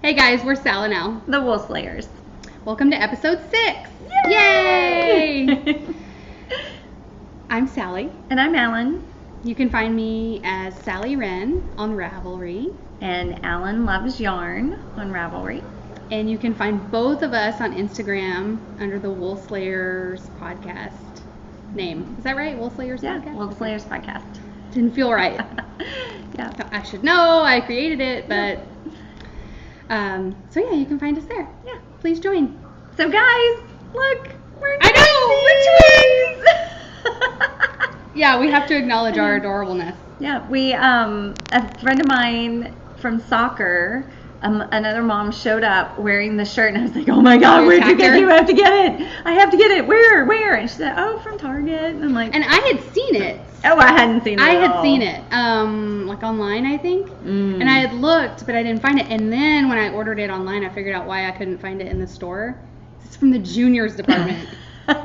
Hey guys, we're Sal and Al. The Wool Slayers. Welcome to episode 6. Yay! Yay! I'm Sally. And I'm Allyn. You can find me as Sally Wren on Ravelry. And Allyn Loves Yarn on Ravelry. And you can find both of us on Instagram under the Wool Slayers podcast name. Is that right? Wool Slayers podcast? Yeah, Wool Slayers podcast. Didn't feel right. Yeah. I should know. I created it, but... So yeah, you can find us there. Yeah. Please join. So guys, look, we're I know, we're twins! Yeah, we have to acknowledge our adorableness. Yeah, we a friend of mine from soccer, another mom showed up wearing the shirt, and I was like, oh my god, where'd you get it? I have to get it. I have to get it. Where? And she said, oh, from Target. And I'm like, and I had seen it. Oh, I hadn't seen it. I had seen it, like online, I think. And I had looked, but I didn't find it. And then when I ordered it online, I figured out why I couldn't find it in the store. It's from the juniors department. Yay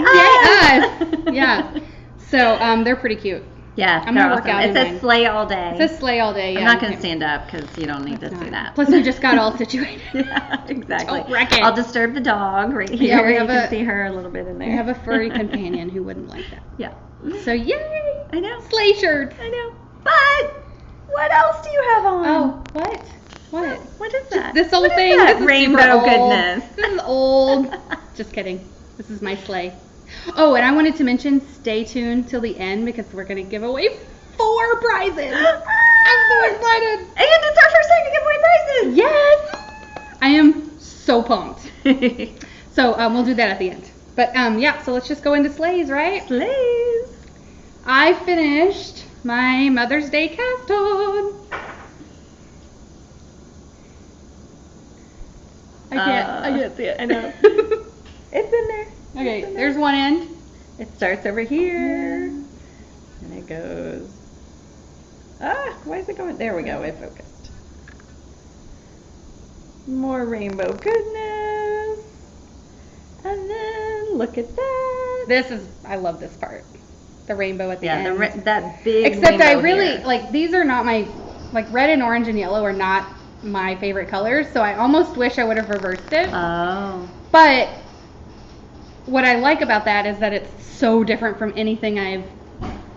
us! Yeah. So they're pretty cute. Yeah, I'm gonna work awesome. out. It says slay all day. It says slay all day. Yeah. I'm not gonna stand up because you don't need to see that. Plus, we just got all situated. Yeah, exactly. Don't wreck it. I'll disturb the dog right here. Yeah, we you can see her a little bit in there. We have a furry companion who wouldn't like that. Yeah. So yay! I know. Sleigh shirts. I know. But what else do you have on? Oh, what? What? What is that? This old What is thing. that? This is Rainbow super old. goodness. This is old. Just kidding. This is my sleigh. Oh, and I wanted to mention, stay tuned till the end because we're going to give away 4 prizes. I'm so excited. And it's our first time to give away prizes. Yes. I am so pumped. So we'll do that at the end. But yeah, so let's just go into sleighs, right? Sleighs. I finished my Mother's Day cast on. I can't see it. I know. It's in there. Okay, It's in there's one end. It starts over here. And it goes. Why is it going? There we go. It focused. More rainbow goodness. And then look at that. I love this part. The rainbow at the end. Yeah, that big Except I rainbow really, here. like, these are not my, like, red and orange and yellow are not my favorite colors, so I almost wish I would have reversed it. Oh. But what I like about that is that it's so different from anything I've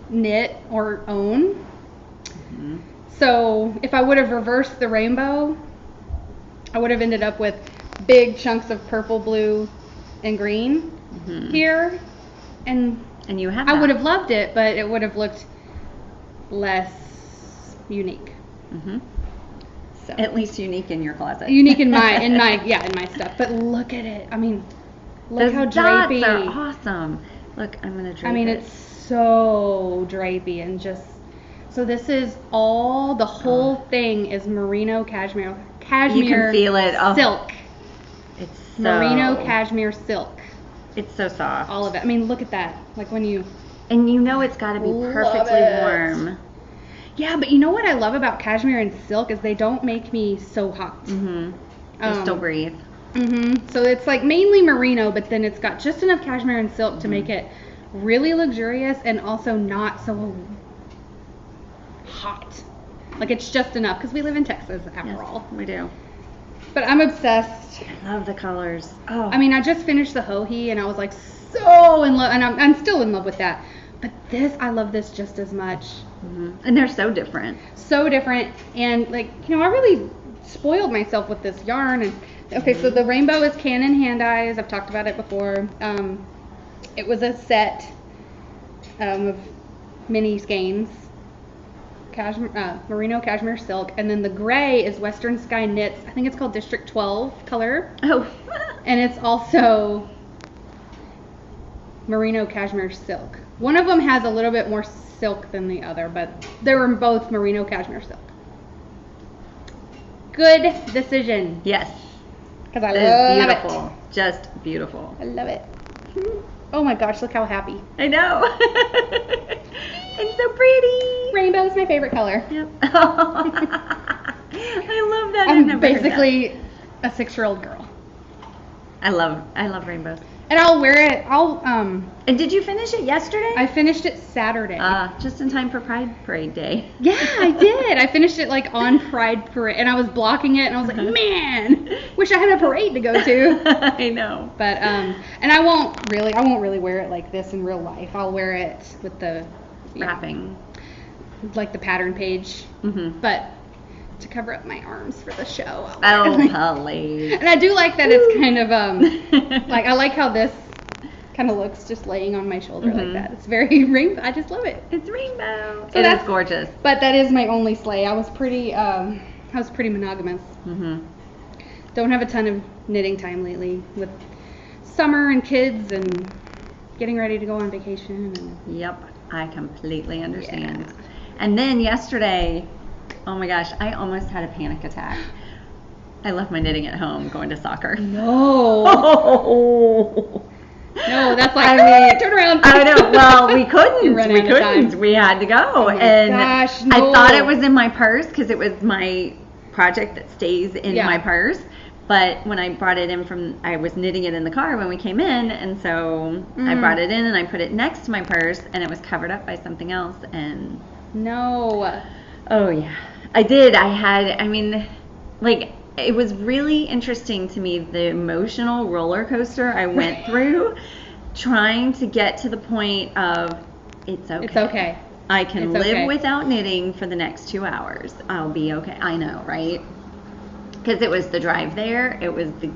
knit or own. Mm-hmm. So if I would have reversed the rainbow, I would have ended up with big chunks of purple, blue, and green here. And you have I would have loved it, but it would have looked less unique. Mm-hmm. So At least unique in your closet. unique in my stuff. But look at it. I mean, look how drapey. Those dots are awesome. Look, I'm gonna drape I mean, it's so drapey and just. So this is all. The whole thing is merino cashmere. You can feel it. Oh, Silk. It's so, Merino cashmere silk. It's so soft. All of it. I mean, look at that. Like when you. And you know it's got to be Love perfectly it. warm. Yeah, but you know what I love about cashmere and silk is they don't make me so hot. Mm-hmm. You still breathe. Mm-hmm. So it's like mainly merino, but then it's got just enough cashmere and silk to make it really luxurious and also not so hot. Like it's just enough because we live in Texas after all. We do. But I'm obsessed. I love the colors. Oh. I mean, I just finished the Hohi and I was like so in love, and I'm still in love with that. But this, I love this just as much. Mm-hmm. And they're so different. So different, and like, you know, I really spoiled myself with this yarn. And okay, so the rainbow is Canon hand dyes. I've talked about it before. It was a set of mini skeins, merino cashmere silk, and then the gray is Western Sky Knits. I think it's called District 12 color. Oh. And it's also merino cashmere silk. One of them has a little bit more silk than the other, but they were both merino cashmere silk. Good decision. Yes. Because I It love is beautiful. Just beautiful. it. I love it. Oh my gosh, look how happy. I know. It's so pretty. Rainbow is my favorite color. Yep. I love that. I've I'm never heard that. basically a 6-year-old girl. I love rainbows. And I'll wear it. And did you finish it yesterday? I finished it Saturday. Just in time for Pride Parade Day. Yeah, I did. I finished it like on Pride Parade, and I was blocking it, and I was like, man, wish I had a parade to go to. I know. But and I won't really wear it like this in real life. I'll wear it with the wrapping, like the pattern page. Mm-hmm. But to cover up my arms for the show. Please. And I do like that it's kind of like I like how this kind of looks just laying on my shoulder like that. It's very rainbow. I just love it. It's rainbow. So It is gorgeous. But that is my only sleigh. I was pretty monogamous. Mm-hmm. Don't have a ton of knitting time lately with summer and kids and getting ready to go on vacation. And Yep, I completely understand. Yeah. And then yesterday, oh my gosh, I almost had a panic attack. I left my knitting at home going to soccer. No. Oh. No, that's like, turn around. I know. Well, we couldn't. You ran out of time. We had to go. Oh my and gosh, I no. thought it was in my purse because it was my project that stays in my purse. But when I brought it in I was knitting it in the car when we came in, and so I brought it in and I put it next to my purse, and it was covered up by something else. And no. oh yeah, I did. It was really interesting to me, the emotional roller coaster I went through trying to get to the point of it's okay. It's okay. I can live without knitting for the next 2 hours. I'll be okay. I know, right? Because it was the drive there. It was the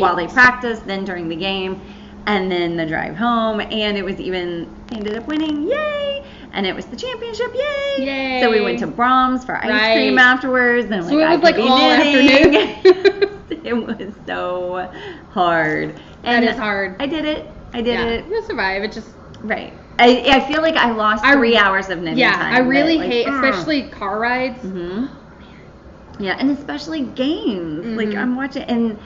while they practiced, then during the game, and then the drive home, and it was ended up winning. Yay! And it was the championship, yay! Yay! So we went to Brahms for ice cream afterwards, and so it was like all knitting. afternoon. It was so hard. That is hard. I did it. it. You'll survive. It just right. I feel like I lost 3 hours of knitting time. I really hate, especially car rides. Mm-hmm. Yeah, and especially games. Mm-hmm. Like I'm watching, and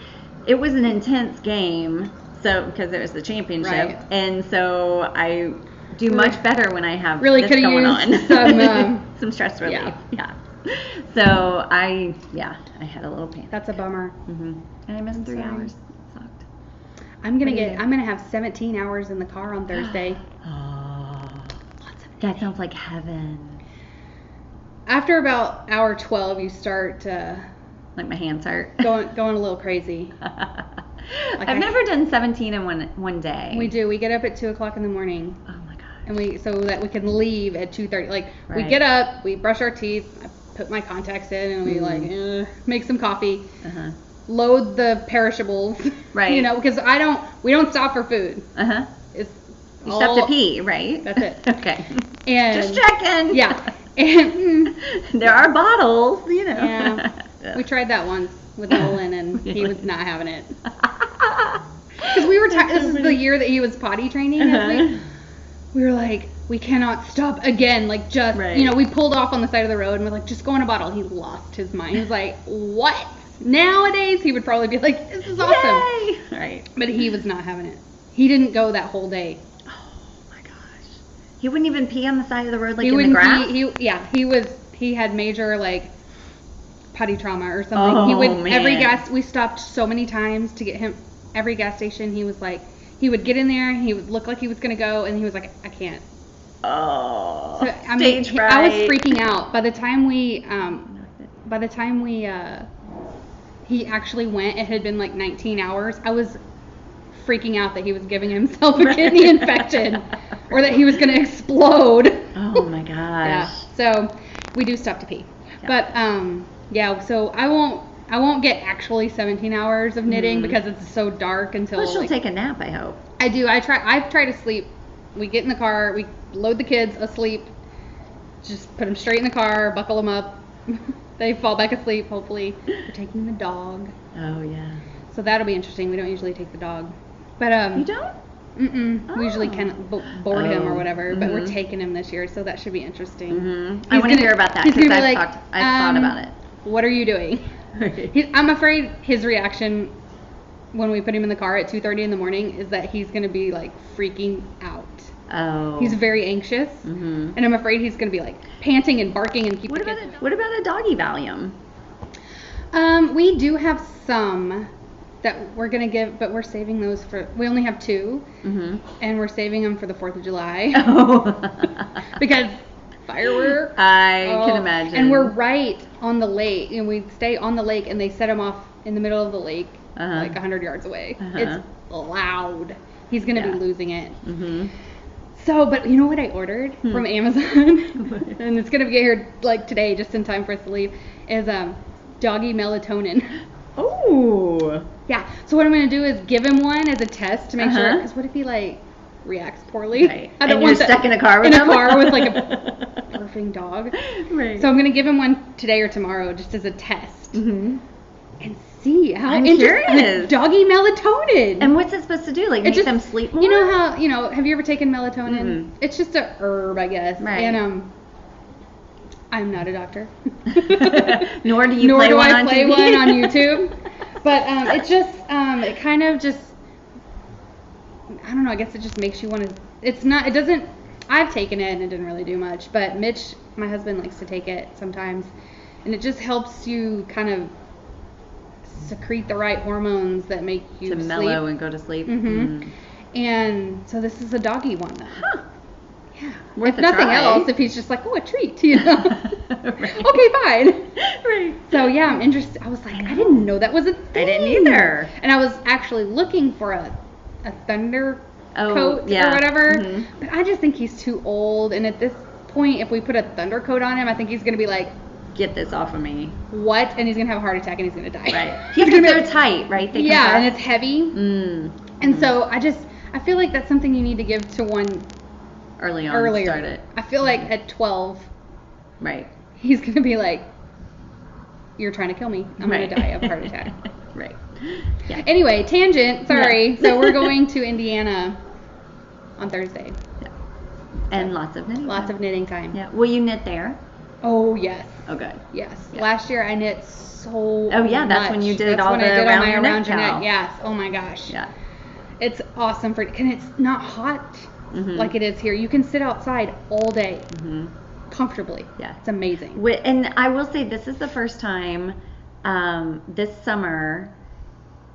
it was an intense game. So because it was the championship, and so I do much better when I have really this could going use on. Some stress relief. Yeah. So I had a little pain. That's a bummer. Mm-hmm. And I missed 3 hours. It sucked. I'm gonna have 17 hours in the car on Thursday. That sounds like heaven. After about hour 12, you start like my hands hurt. going a little crazy. I've never done 17 in one day. We do. We get up at 2:00 in the morning. Oh my gosh. And so that we can leave at 2:30. Like we get up, we brush our teeth, I put my contacts in, and we make some coffee. Uh-huh. Load the perishables. Right. Because we don't stop for food. Uh-huh. You stop to pee, right? That's it. Okay. And just checking. Yeah. And there are bottles, Yeah. We tried that once with Allyn, and he was not having it. Because we were this is the year that he was potty training. We were like, we cannot stop again. Like just we pulled off on the side of the road and we're like, just go in a bottle. He lost his mind. He was like, what? Nowadays he would probably be like, this is awesome. Yay! Right. But he was not having it. He didn't go that whole day. He wouldn't even pee on the side of the road in the grass? He had major potty trauma or something. Man. We stopped so many times to get him every gas station. He was like, he would get in there, he would look like he was going to go, and he was like, I can't. Oh. So, stage fright. I was freaking out. By the time he actually went, it had been 19 hours. I was freaking out that he was giving himself a kidney infection or that he was going to explode. Oh my gosh. Yeah. So we do stop to pee. Yeah. But so I won't get actually 17 hours of knitting because it's so dark until Plus you'll take a nap, I hope. I do. I've tried to sleep. We get in the car, we load the kids asleep. Just put them straight in the car, buckle them up. They fall back asleep, hopefully. We're taking the dog. Oh yeah. So that'll be interesting. We don't usually take the dog. But you don't? Oh. We usually kind of board him or whatever, but we're taking him this year, so that should be interesting. Mm-hmm. I want to hear about that because I've thought about it. What are you doing? I'm afraid his reaction when we put him in the car at 2:30 in the morning is that he's going to be freaking out. Oh. He's very anxious, and I'm afraid he's going to be panting and barking and keep. What about a doggy Valium? We do have some. that we're gonna give, but we're saving those for. We only have 2, and we're saving them for the 4th of July. Oh. Because fireworks. I can imagine. And we're right on the lake, and we stay on the lake, and they set them off in the middle of the lake, like 100 yards away. It's loud. He's gonna be losing it. So, but you know what I ordered from Amazon, and it's gonna get here like today, just in time for us to leave, is doggy melatonin. Oh. Yeah. So what I'm gonna do is give him one as a test to make sure. Because what if he like reacts poorly? Right. I don't and want you're stuck in a car with in him? a car with like a barfing dog. Right. So I'm gonna give him one today or tomorrow, just as a test, and see how I'm interesting. curious. Doggy melatonin. And what's it supposed to do? Like make them sleep more? You know how have you ever taken melatonin? It's just a herb, I guess. Right. And I'm not a doctor. Nor do you Nor play do one I on play TV. one on YouTube. But it just it kind of just, I don't know, I guess it just makes you want to, it doesn't, I've taken it and it didn't really do much, but Mitch, my husband, likes to take it sometimes, and it just helps you kind of secrete the right hormones that make you to sleep. mellow and go to sleep. And so this is a doggy one. Yeah. Worth if a nothing try. else, if he's just like, oh, a treat, Right. Okay, fine. Right. So yeah, I'm interested. I was like, I didn't know that was a thing. I didn't either. And I was actually looking for a thunder coat or whatever. But I just think he's too old. And at this point, if we put a thunder coat on him, I think he's going to be like, get this off of me. What? And he's going to have a heart attack and he's going to die. Right. He's going to be tight, right? They yeah, and it's heavy. And so I feel like that's something you need to give to one earlier. Start it. I feel like at 12, right, he's going to be like, you're trying to kill me. I'm going to die of a heart attack. Right. Yeah. Anyway, tangent. Sorry. Yeah. So we're going to Indiana on Thursday. Yeah. And lots of knitting. Lots of knitting time. Yeah. Will you knit there? Oh yes. Oh good. Yes. Yeah. last year I knit so. Oh yeah, that's much. when you did that's all when the I did around all my your around neck your cowl. neck. Yes. Oh my gosh. Yeah. It's awesome and it's not hot like it is here. You can sit outside all day comfortably. Yeah. It's amazing. And I will say this is the first time this summer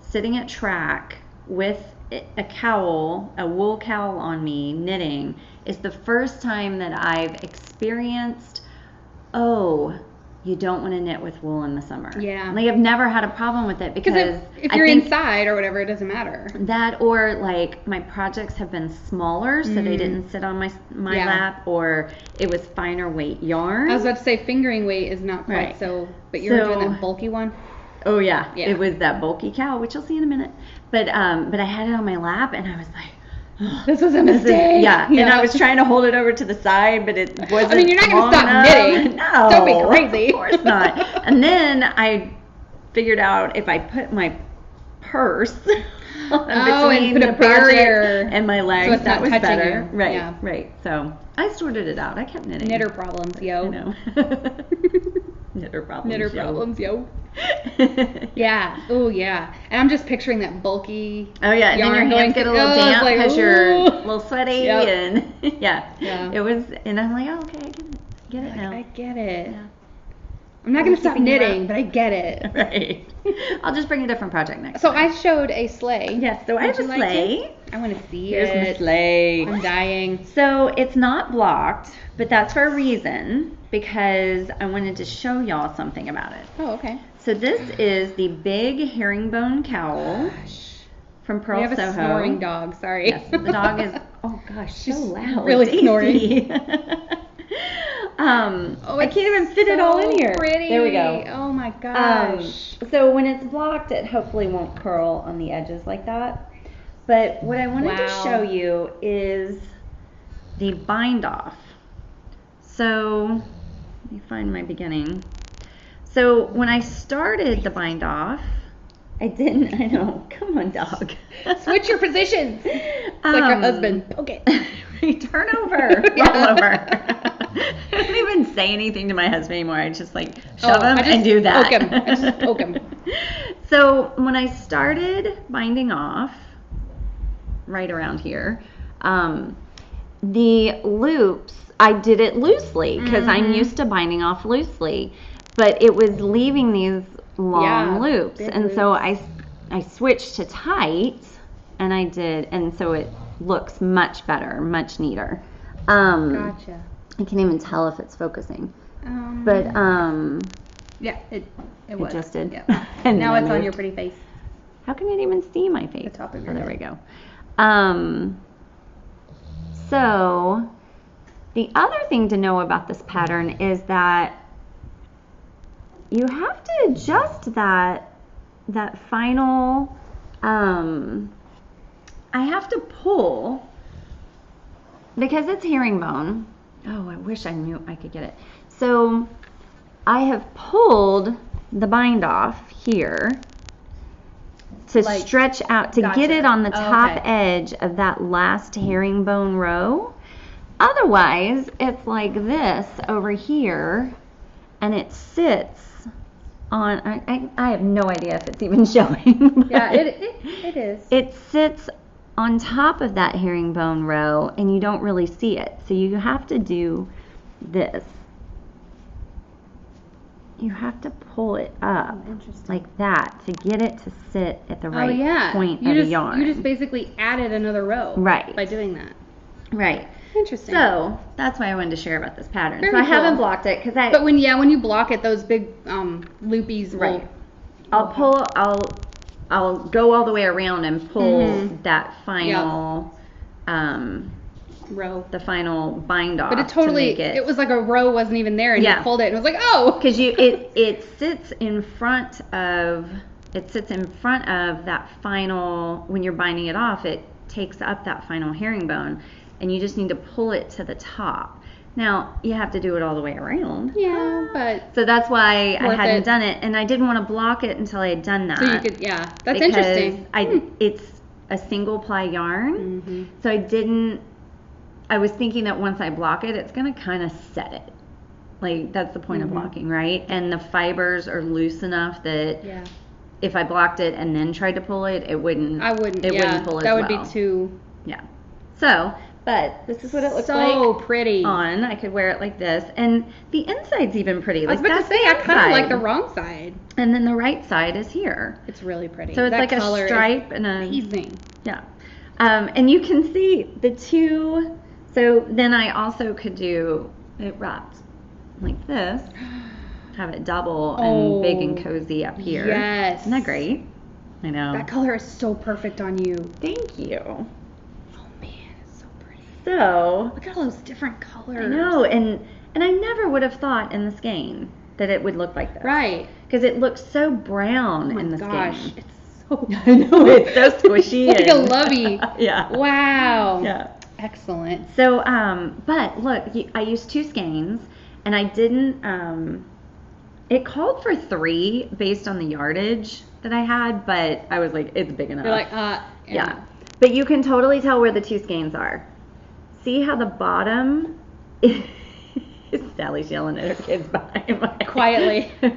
sitting at track with a cowl, a wool cowl on me, knitting, is the first time that I've experienced, you don't want to knit with wool in the summer. Yeah. Like I've never had a problem with it because if you're inside or whatever, it doesn't matter. That or like my projects have been smaller, so they didn't sit on my lap, or it was finer weight yarn. I was about to say fingering weight is not quite so, but you were doing that bulky one. Oh yeah, it was that bulky cowl, which you'll see in a minute. But I had it on my lap, and I was like, this was a mistake. And I was trying to hold it over to the side, but it wasn't. I mean, you're not going to stop knitting. No, don't be crazy. Of course not. And then I figured out if I put my purse between and put the a barrier and my legs, so it's that not was touching better. you. Right, Yeah. right. So I sorted it out. I kept knitting. Knitter problems, yo. I know. Knitter problems. Knitter problems, yo. Yeah. Oh, yeah. And I'm just picturing that bulky. Oh yeah, and then your hands get a little damp because you're a little sweaty, and yeah. It was, and I'm like, okay, I get it now. I get it. Yeah. I'm not gonna stop knitting, but I get it. Right. I'll just bring a different project next. So I showed a sleigh. Yes. So I have a sleigh. I want to see Here's it. my sleigh. I'm dying. So it's not blocked, but that's for a reason, because I wanted to show y'all something about it. Oh, okay. So this is the big herringbone cowl from Pearl Soho. We have a snoring dog. Sorry. Yes, the dog is. Oh gosh, she's so loud. Really Daisy. snoring. I can't even fit it all in here. Pretty. There we go. Oh my gosh. So when it's blocked, it hopefully won't curl on the edges like that. But what I wanted to show you is the bind off. So let me find my beginning. So when I started the bind off, I know, come on dog. Switch your positions. It's like your husband. Okay. Turn over. Roll over. I don't even say anything to my husband anymore. I just like shove him and do that. Poke him. I just poke him. So when I started binding off, right around here, the loops, I did it loosely because I'm used to binding off loosely, but it was leaving these long loops, and so I I switched to tight, and I did, and so it looks much better, much neater. Gotcha. I can't even tell if it's focusing, but yeah, it was. just did. Yeah. And Now then it's I on your moved. pretty face. How can it even see my face? The top of your there head. we go. So the other thing to know about this pattern is that you have to adjust that final, I have to pull, because it's herringbone. Oh, I wish I knew I could get it. So I have pulled the bind off here to Like, stretch out, to gotcha. get it on the Oh, top okay. edge of that last herringbone row. Otherwise, it's like this over here, and it sits on, I have no idea if it's even showing. Yeah, but it is. It sits on top of that herringbone row, and you don't really see it. So you have to do this. You have to pull it up Interesting. like that to get it to sit at the right point you of just, the yarn. You just basically added another row. Right. By doing that. Right. Interesting. So that's why I wanted to share about this pattern. Very so I haven't cool. blocked it because But when you block it, those big loopies will. Right. I'll go all the way around and pull that final row. the final bind off. But it totally, to make it was like a row wasn't even there, and Yeah. you pulled it, and it was like, oh. Because it sits in front of that final, when you're binding it off, it takes up that final herringbone, and you just need to pull it to the top. Now you have to do it all the way around. Yeah, but So that's why I Worth hadn't it. done it, and I didn't want to block it until I had done that. so you could, that's because interesting. It's a single ply yarn, Mhm. so I was thinking that once I block it, it's gonna kind of set it. Like, that's the point of blocking, right? And the fibers are loose enough that Yeah. if I blocked it and then tried to pull it, it wouldn't. I wouldn't. It yeah, wouldn't pull as that would well. be too. Yeah. So, but this is what it looks so like pretty. on. I could wear it like this, and the inside's even pretty. I was Like, about to that's say, the I kind of inside. like the wrong side. And then the right side is here. It's really pretty. So it's That like a color is stripe and a amazing. yeah. And you can see the two. So then I also could do it wrapped like this, have it double and big and cozy up here. Yes. Isn't that great? I know. That color is so perfect on you. Thank you. Oh man, it's so pretty. So Look at all those different colors. I know, and I never would have thought in the skein that it would look like this. Right. Because it looks so brown Oh my in the gosh, skein. it's so. I know, it's so squishy. It's like a and- lovey. Yeah. Wow. Yeah. Excellent. So, but look, I used 2 skeins, and I didn't, it called for 3 based on the yardage that I had, but I was like, it's big enough. You're like, yeah. But you can totally tell where the 2 skeins are. See how the bottom is, Sally's yelling at her kids behind my Quietly. Do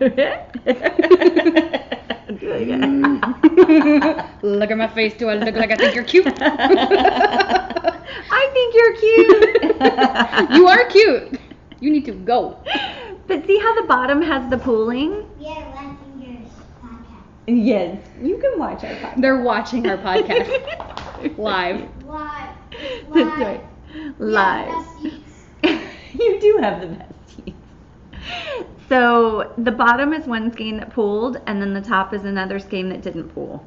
it again. Look at my face. Do I look like I think you're cute? I think you're cute. You are cute. You need to go. But see how the bottom has the pooling? We are watching your podcast. Yes. You can watch our podcast. They're watching our podcast live. Live. That's right. Live. You do have the best teeth. So the bottom is one skein that pooled, and then the top is another skein that didn't pool.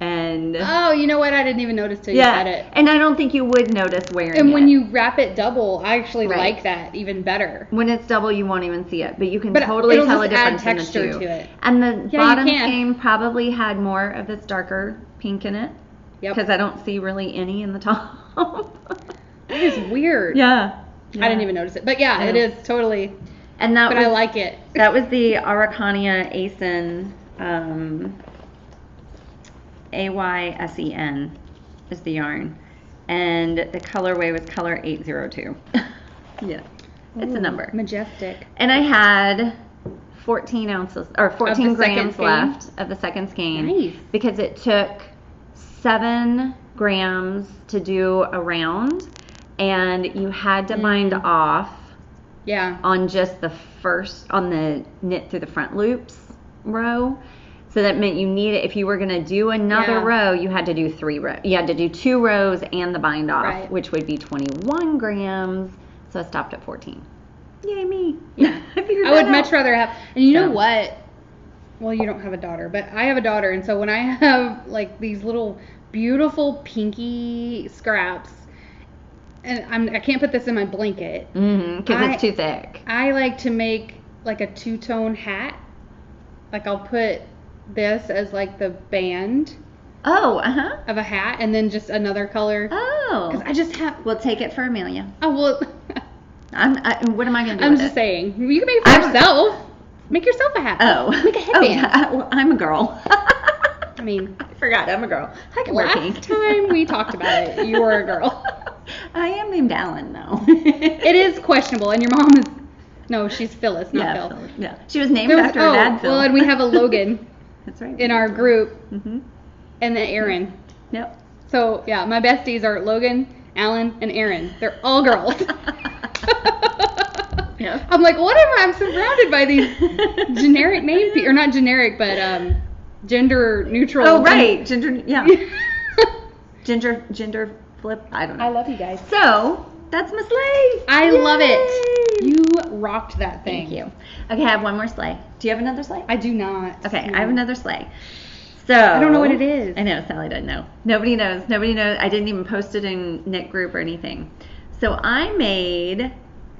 And Oh, you know what? I didn't even notice till you said it. and I don't think you would notice wearing it. And when you wrap it double, I actually Right. like that even better. When it's double, you won't even see it, but you can But totally it'll tell a just add difference texture in the two. to it. And the Yeah, you bottom can. skein probably had more of this darker pink in it, Yep. because I don't see really any in the top. It is weird. Yeah. I didn't even notice it. But yeah, it Yeah. is totally. And that But was I like it. that was the Araucania Allyn, AYSEN is the yarn, and the colorway was color 802. Yeah, it's a Ooh, number. Majestic. And I had 14 ounces or 14 Of the second grams skein? left of the second skein, Nice. because it took 7 grams to do a round, and you had to bind off Yeah. on just the first, on the knit through the front loops row, So that meant you needed, if you were going to do another row, you had to do 3 rows. You had to do 2 rows and the bind off, which would be 21 grams. So I stopped at 14. Yay me. Yeah. I would much rather have, and you know what? Well, you don't have a daughter, but I have a daughter. And so when I have like these little beautiful pinky scraps, and I can't put this in my blanket. Because it's too thick. I like to make like a 2-tone hat. Like I'll put this as like the band of a hat, and then just another color. Because I just have. We'll take it for Amelia. Oh well. What am I gonna do? I'm just saying. You can make it for yourself. Make yourself a hat. Make a headband. I'm a girl. I mean, I forgot I'm a girl. Last time we talked about it, you were a girl. I am named Allyn though. It is questionable, and your mom is. No, she's Phyllis, not Phil. Phyllis. Yeah, she was named after her dad, Phil. Well, and we have a Logan. That's right. In our group, and then Aaron. Yep. So yeah, my besties are Logan, Allyn, and Aaron. They're all girls. Yeah. I'm like, whatever. I'm surrounded by these generic names, or not generic, but gender neutral. Oh right, gender. Yeah. Gender flip. I don't know. I love you guys. So that's my sleigh. I love it. You rocked that thing. Thank you. Okay, I have one more sleigh. Do you have another sleigh? I do not. Okay, I have another sleigh. So I don't know what it is. I know, Sally doesn't know. Nobody knows. I didn't even post it in Knit group or anything. So I made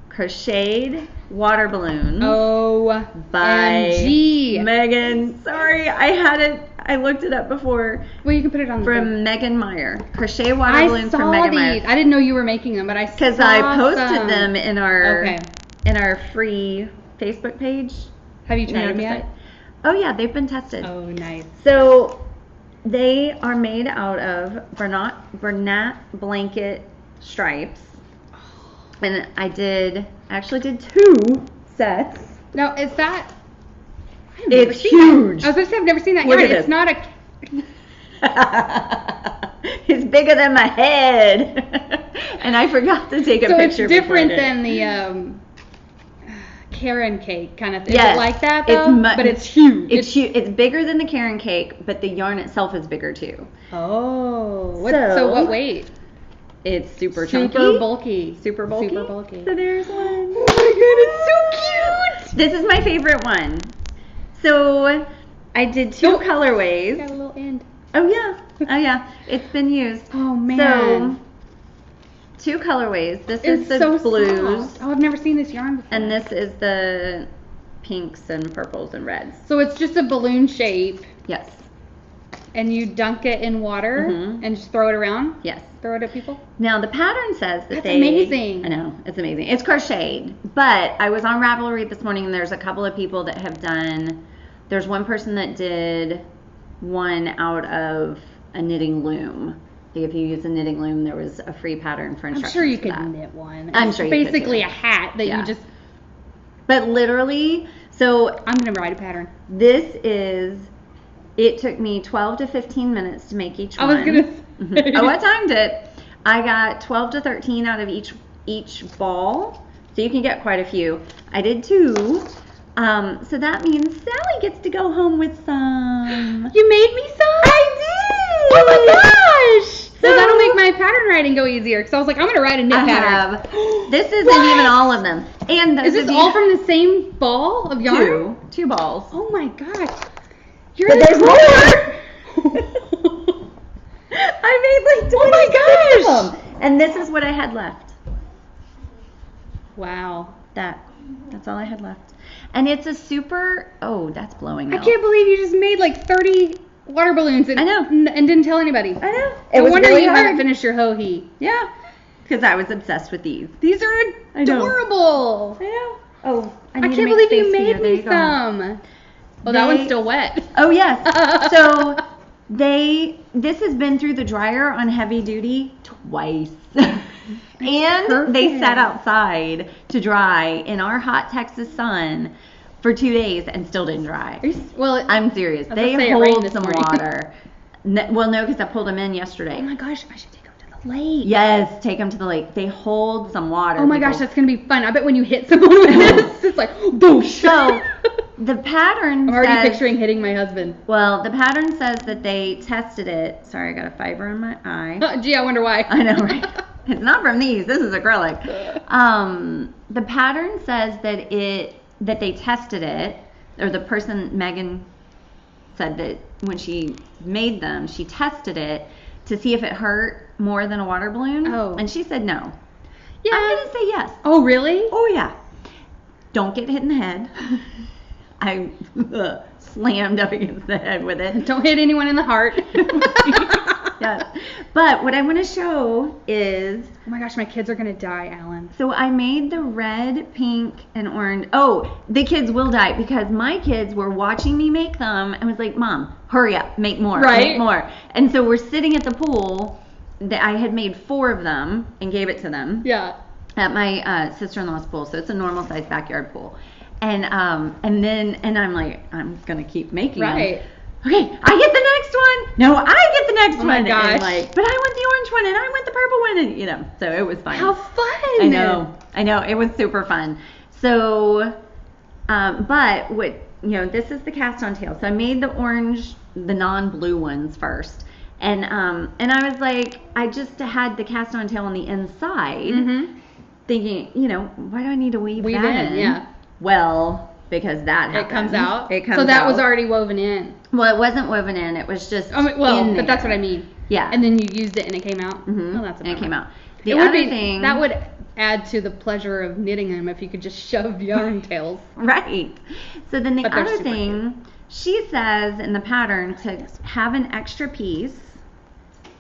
crocheted water balloons. Oh, by MG. Megan. Sorry, I looked it up before. Well, you can put it on from Megan Meyer. Crochet water balloons from Megan Meyer. I didn't know you were making them, but I saw because I posted them in our in our free Facebook page. Have you tried them yet? Oh yeah, they've been tested. Oh, nice. So they are made out of Bernat blanket stripes. And I actually did 2 sets. Now, is that... It's huge. I was going to say, I've never seen that Look yarn. at It's not a... It's bigger than my head. And I forgot to take a picture. So it's different than the Karen cake kind of thing. Yes. Is it like that, though? But it's huge. It's huge. It's bigger than the Karen cake, but the yarn itself is bigger, too. Oh. So what weight? It's super bulky. Super bulky. So there's one. Oh my god, it's so cute. This is my favorite one. So I did 2 colorways. Got a little end. Oh yeah. It's been used. Oh man. So 2 colorways. This is the blues. Soft. Oh, I've never seen this yarn before. And this is the pinks and purples and reds. So it's just a balloon shape. Yes. And you dunk it in water and just throw it around? Yes. Throw it at people? Now, the pattern says that That's amazing. I know, it's amazing. It's crocheted. But I was on Ravelry this morning, and there's a couple of people that have done... There's one person that did one out of a knitting loom. If you use a knitting loom, there was a free pattern for instructions. I'm sure you for could that. knit one. I'm sure you could. Basically a hat that you just... But literally, so... I'm going to write a pattern. This is... It took me 12 to 15 minutes to make each one. I was going to say. Oh, I timed it. I got 12 to 13 out of each ball. So you can get quite a few. I did 2. So that means Sally gets to go home with some. You made me some? I did! Oh my gosh! So that'll make my pattern writing go easier. Because I was like, I'm going to write a knit pattern. This isn't even all of them. And is this all from the same ball of yarn? 2 balls. Oh my gosh. But there's more! I made like 26 of them. And this is what I had left. Wow. That's all I had left. And it's a super... Oh, that's blowing out. I can't believe you just made like 30 water balloons and, I know. And didn't tell anybody. I know. No wonder you haven't finished your ho-he. Yeah. Because I was obsessed with these. These are adorable. I know. Oh, I can't believe you made me some. Oh, that one's still wet. Oh, yes. So this has been through the dryer on heavy duty twice. And they sat outside to dry in our hot Texas sun for 2 days and still didn't dry. Well, I'm serious. They hold some water. Well, no, because I pulled them in yesterday. Oh my gosh, I should take them to the lake. Yes, take them to the lake. They hold some water. Oh my gosh, that's going to be fun. I bet when you hit someone with this, it's like, boosh. So The pattern I'm already says, picturing hitting my husband. well, the pattern says that they tested it. Sorry, I got a fiber in my eye. Gee, I wonder why. I know, right? It's not from these. This is acrylic. The pattern says that they tested it, or the person, Megan, said that when she made them, she tested it to see if it hurt more than a water balloon. Oh. And she said no. Yeah. I'm going to say yes. Oh, really? Oh, yeah. Don't get hit in the head. I slammed up against the head with it. Don't hit anyone in the heart. Yes. But what I want to show is... Oh my gosh, my kids are going to die, Allyn. So I made the red, pink, and orange. Oh, the kids will die because my kids were watching me make them and was like, Mom, hurry up, make more, Right. make more. And so we're sitting at the pool. I had made 4 of them and gave it to them. Yeah. At my sister-in-law's pool. So it's a normal sized backyard pool. And I'm like, I'm going to keep making Right. them. Okay, I get the next one. No, I get the next Oh my one. gosh. And like, but I want the orange one and I want the purple one, and so it was fun. How fun! I know, it was super fun. So, but what, this is the cast on tail. So I made the orange, the non-blue ones first. And I was like, I just had the cast on tail on the inside, thinking, why do I need to weave that in? Yeah. Well, because that happens. It comes out. It comes so that out. was already woven in. Well, it wasn't woven in. It was just Oh, well, in but that's there. what I mean. Yeah. And then you used it and it came out. Mhm. Oh, that's a And it bummer. came out. It The would other be, thing that would add to the pleasure of knitting them if you could just shove yarn tails. Right. So then the But they're other super thing, she says in the pattern to have an extra piece,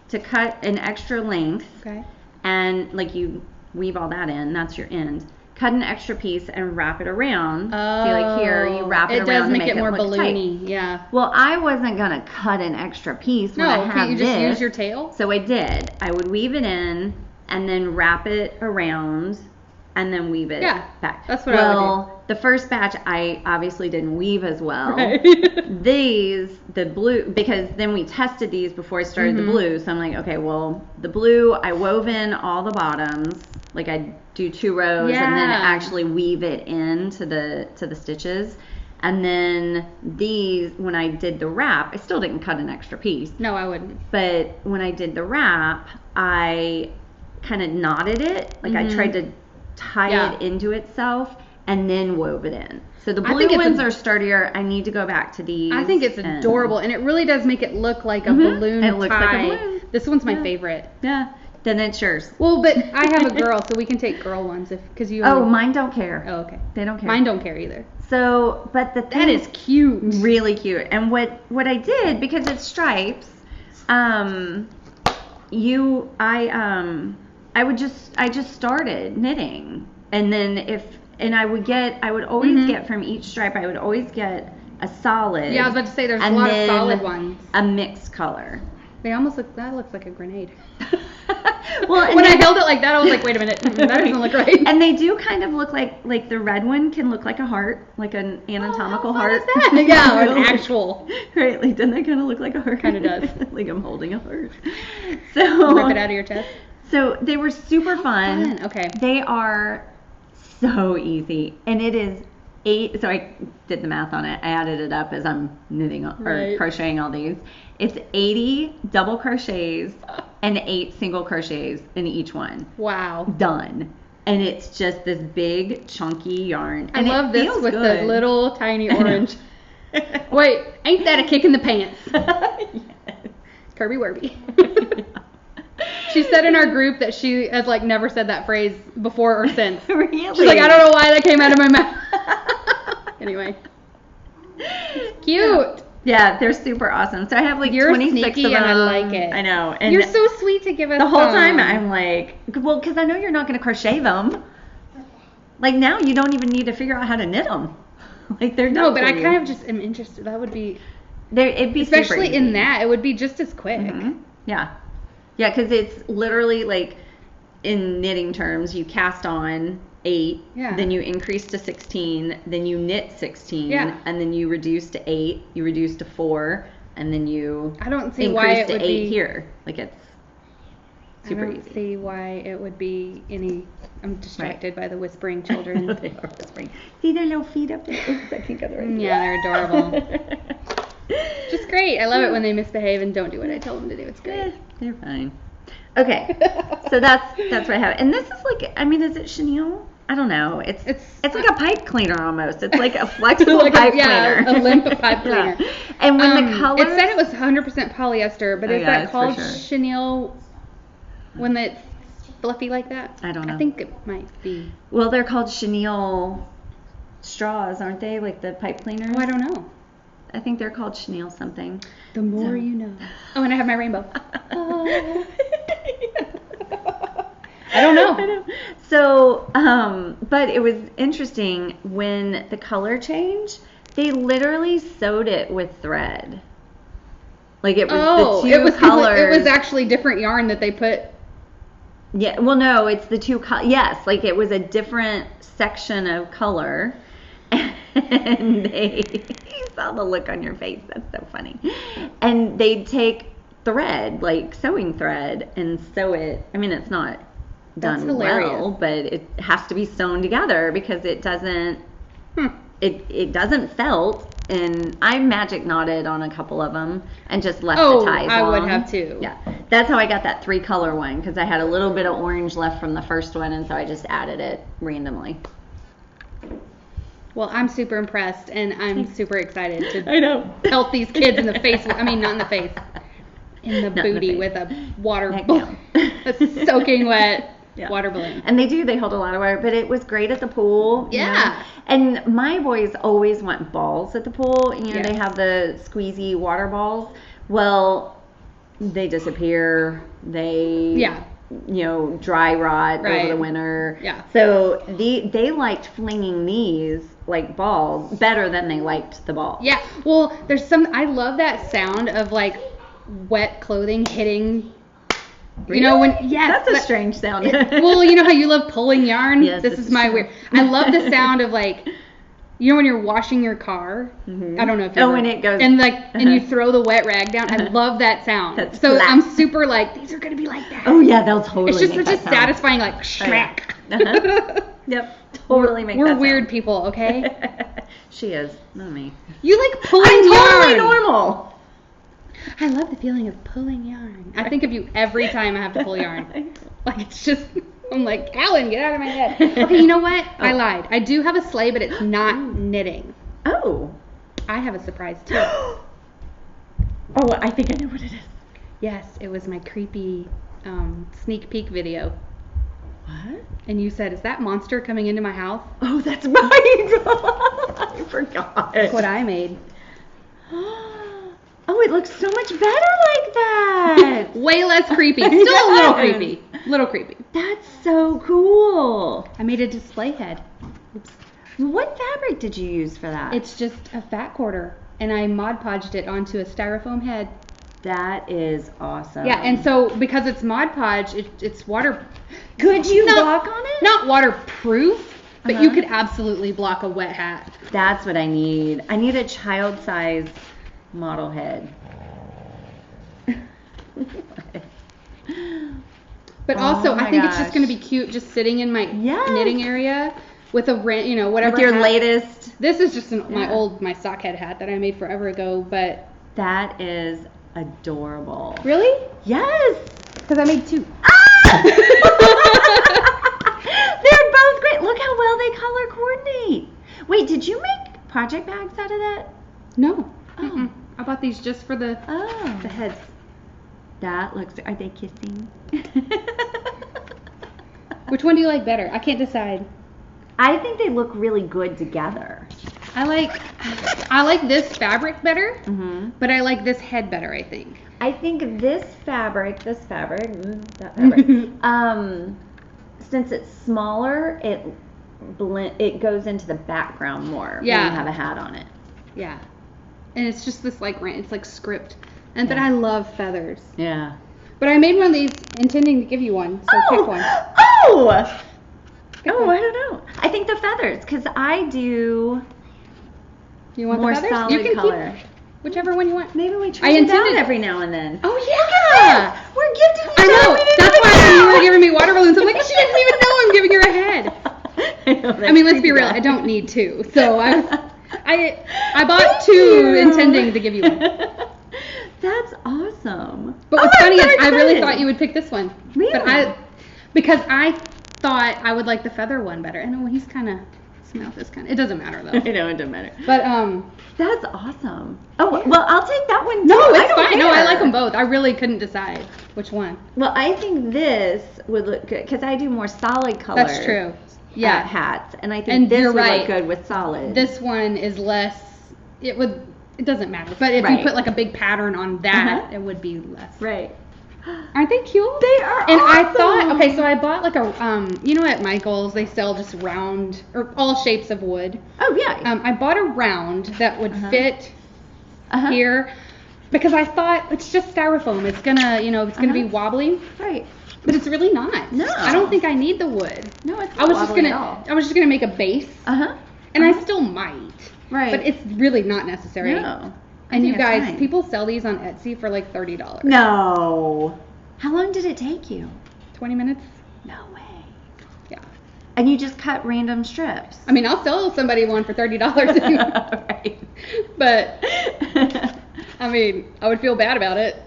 to cut an extra length, Okay. and like you weave all that in, that's your end. Cut an extra piece and wrap it around. Oh. See, like here, you wrap it around does to make it more look tight. balloony. Yeah. Well, I wasn't gonna cut an extra piece when I No, had can't you just this. use your tail? So I did. I would weave it in and then wrap it around and then weave it Yeah, back. that's what I would Well, the first batch I obviously didn't weave as well. Right. These, the blue, because then we tested these before I started the blue. So I'm like, okay, well, the blue, I wove in all the bottoms. Like I do 2 rows and then Yeah. actually weave it into the stitches. And then these, when I did the wrap, I still didn't cut an extra piece. No, I wouldn't. But when I did the wrap, I kind of knotted it. Like I tried to tie Yeah. it into itself and then wove it in. So the I blue think it's ones a- are sturdier. I need to go back to these. I think it's and- adorable, and it really does make it look like a balloon It looks like a tie. balloon. This one's my Yeah. favorite. Yeah. Then it's yours. Well, but I have a girl, so we can take girl ones because you. Oh, mine don't care. Oh, okay. They don't care. Mine don't care either. So, but the thing That is cute. really cute. And what I did, because it's stripes, I just started knitting, and then I would always get from each stripe, I would always get a solid. Yeah, I was about to say there's a and lot of then solid ones. a mixed color. They almost look. That looks like a grenade. Well, and When I then- held it like that, I was like, wait a minute, that doesn't look right. And they do kind of look like the red one can look like a heart, like an anatomical how fun heart. is that? Yeah, an actual. Right, like doesn't that kind of look like a heart? Kinda does. Like I'm holding a heart. So Rip it out of your chest. So they were super fun. Fun. Okay. They are so easy, and it is 8. So I did the math on it. I added it up as I'm knitting or Right. crocheting all these. It's 80 double crochets and 8 single crochets in each one. Wow. Done. And it's just this big chunky yarn. I And love it this feels with good. the little tiny orange. Wait, ain't that a kick in the pants? Kirby Werby. She said in our group that she has like never said that phrase before or since. Really? She's like, I don't know why that came out of my mouth. Anyway. Cute. Yeah, they're super awesome. So I have like You're 26 sneaky of them. and I like it. I know. And You're so sweet to give us the whole time some. I'm like, well, because I know you're not going to crochet them. Like now you don't even need to figure out how to knit them. Like they're No, done but for I you. kind of just am interested. That would be, It'd be super especially easy. in that, it would be just as quick. Mhm. Yeah. Yeah, because it's literally like in knitting terms, you cast on 8, Yeah. then you increase to 16, then you knit 16, Yeah. and then you reduce to 8, you reduce to 4, and then you I don't see increase why it to would 8 be here. Like it's Super I don't easy. see why it would be any. I'm distracted by the whispering children. They are whispering. See their little feet up there? Oops, I can't get the right. Yeah, they're adorable. Just great. I love it when they misbehave and don't do what I tell them to do. It's great. They're fine. Okay, so that's what I have. And this is like, I mean, is it chenille? I don't know. It's like a pipe cleaner almost. It's like a flexible pipe cleaner. A limp pipe cleaner. Yeah. And when the colors... It said it was 100% polyester, but is that it's called for sure. chenille when it's fluffy like that? I don't know. I think it might be. Well, they're called chenille straws, aren't they? Like the pipe cleaners? Oh, I don't know. I think they're called chenille something. The more you know. Oh, and I have my rainbow. I don't know. So, but it was interesting when the color changed, they literally sewed it with thread. Like it was the two colors. It was actually different yarn that they put. Yeah, well, no, it's the two yes, like it was a different section of color. And you saw the look on your face. That's so funny. And they'd take thread, like sewing thread, and sew it. I mean, it's not done well, but it has to be sewn together because it doesn't. It doesn't felt. And I magic knotted on a couple of them and just left the ties I on. would have too. Yeah, that's how I got that 3-color one because I had a little bit of orange left from the first one, and so I just added it randomly. Well, I'm super impressed, and I'm super excited to I know. pelt these kids in the face. I mean, not in the face, in the booty with a water balloon, a soaking wet water balloon. And they hold a lot of water, but it was great at the pool. Yeah. You know? And my boys always want balls at the pool. You know, Yes. they have the squeezy water balls. Well, they disappear. They dry rot over the winter. Yeah. So they liked flinging these like balls better than they liked the ball. Yeah. Well, I love that sound of like wet clothing hitting. Really? You know That's a strange sound. Well, you know how you love pulling yarn? Yes, this is my weird. I love the sound of like, you know when you're washing your car? I don't know if you when it goes and like and you throw the wet rag down. I love that sound. That's so flat. I'm super like, these are gonna be like that. Oh yeah, they'll totally. It's just make such a that sound. satisfying like smack. Yep, totally make that We're sound. weird people, okay? She is, not me. You like pulling I'm totally yarn. normal. I love the feeling of pulling yarn. I think of you every time I have to pull yarn. Like it's just, I'm like, Allyn, get out of my head. Okay, you know what? I lied. I do have a sleigh, but it's not knitting. Oh. I have a surprise too. Oh, I think I know what it is. Yes, it was my creepy sneak peek video. What? And you said, is that monster coming into my house? Oh, that's right. I forgot. That's what I made. Oh, it looks so much better like that. Way less creepy. Still a little creepy. Little creepy. That's so cool. I made a display head. Oops. What fabric did you use for that? It's just a fat quarter, and I Mod Podged it onto a styrofoam head. That is awesome. Yeah, and so because it's Mod Podge, it's water. Could you block on it? Not waterproof, but you could absolutely block a wet hat. That's what I need. I need a child-size model head. But also, my I think it's gosh. just going to be cute, just sitting in my knitting area with a whatever. With your hat. latest. This is just my sock head hat that I made forever ago, but That is adorable. really, Yes. because I made 2. Ah! They're both great. Look how well they color coordinate. Wait, did you make project bags out of that? No, Oh. I bought these just for the Oh. heads. That looks. Are they kissing? Which one do you like better? I can't decide. I think they look really good together. I like this fabric better, Mm-hmm. but I like this head better, I think. I think that fabric, since it's smaller, it goes into the background more when you have a hat on it. Yeah. And it's just this it's like script. But I love feathers. Yeah. But I made one of these intending to give you one, so pick one. Oh! Pick Oh, one. I don't know. I think the feathers, because I do You want more the feathers? solid You can color. Whichever one you want. Maybe we try it out every now and then. Oh yeah! We're gifting each I know. other. That's why you were giving me water balloons. I'm like, she doesn't even know I'm giving her a head. I mean, let's be real. I don't need two. So I bought two intending to give you one. That's awesome. But what's funny is I really thought you would pick this one. Really? But because I thought I would like the feather one better. And he's kind of, his mouth is kind of, it doesn't matter though. I know, it doesn't matter. But that's awesome. Oh, well, I'll take that one too. No, it's fine. No, I like them both. I really couldn't decide which one. Well, I think this would look good because I do more solid color. That's true. Yeah. Hats, and I think this would look good with solid. This one is less. It doesn't matter. But if you put like a big pattern on that, it would be less. Right. Aren't they cute? They are. And awesome. I thought, okay, so I bought like a you know at Michael's they sell just round or all shapes of wood. Oh yeah. I bought a round that would fit here because I thought it's just styrofoam. It's gonna, it's gonna be wobbly. Right. But it's really not. No. I don't think I need the wood. No, it's not wobbly at all. I was just gonna make a base. And I still might. Right. But it's really not necessary. No. And you guys, people sell these on Etsy for like $30. No. How long did it take you? 20 minutes. No way. Yeah. And you just cut random strips. I mean, I'll sell somebody one for $30. Right. But, I mean, I would feel bad about it.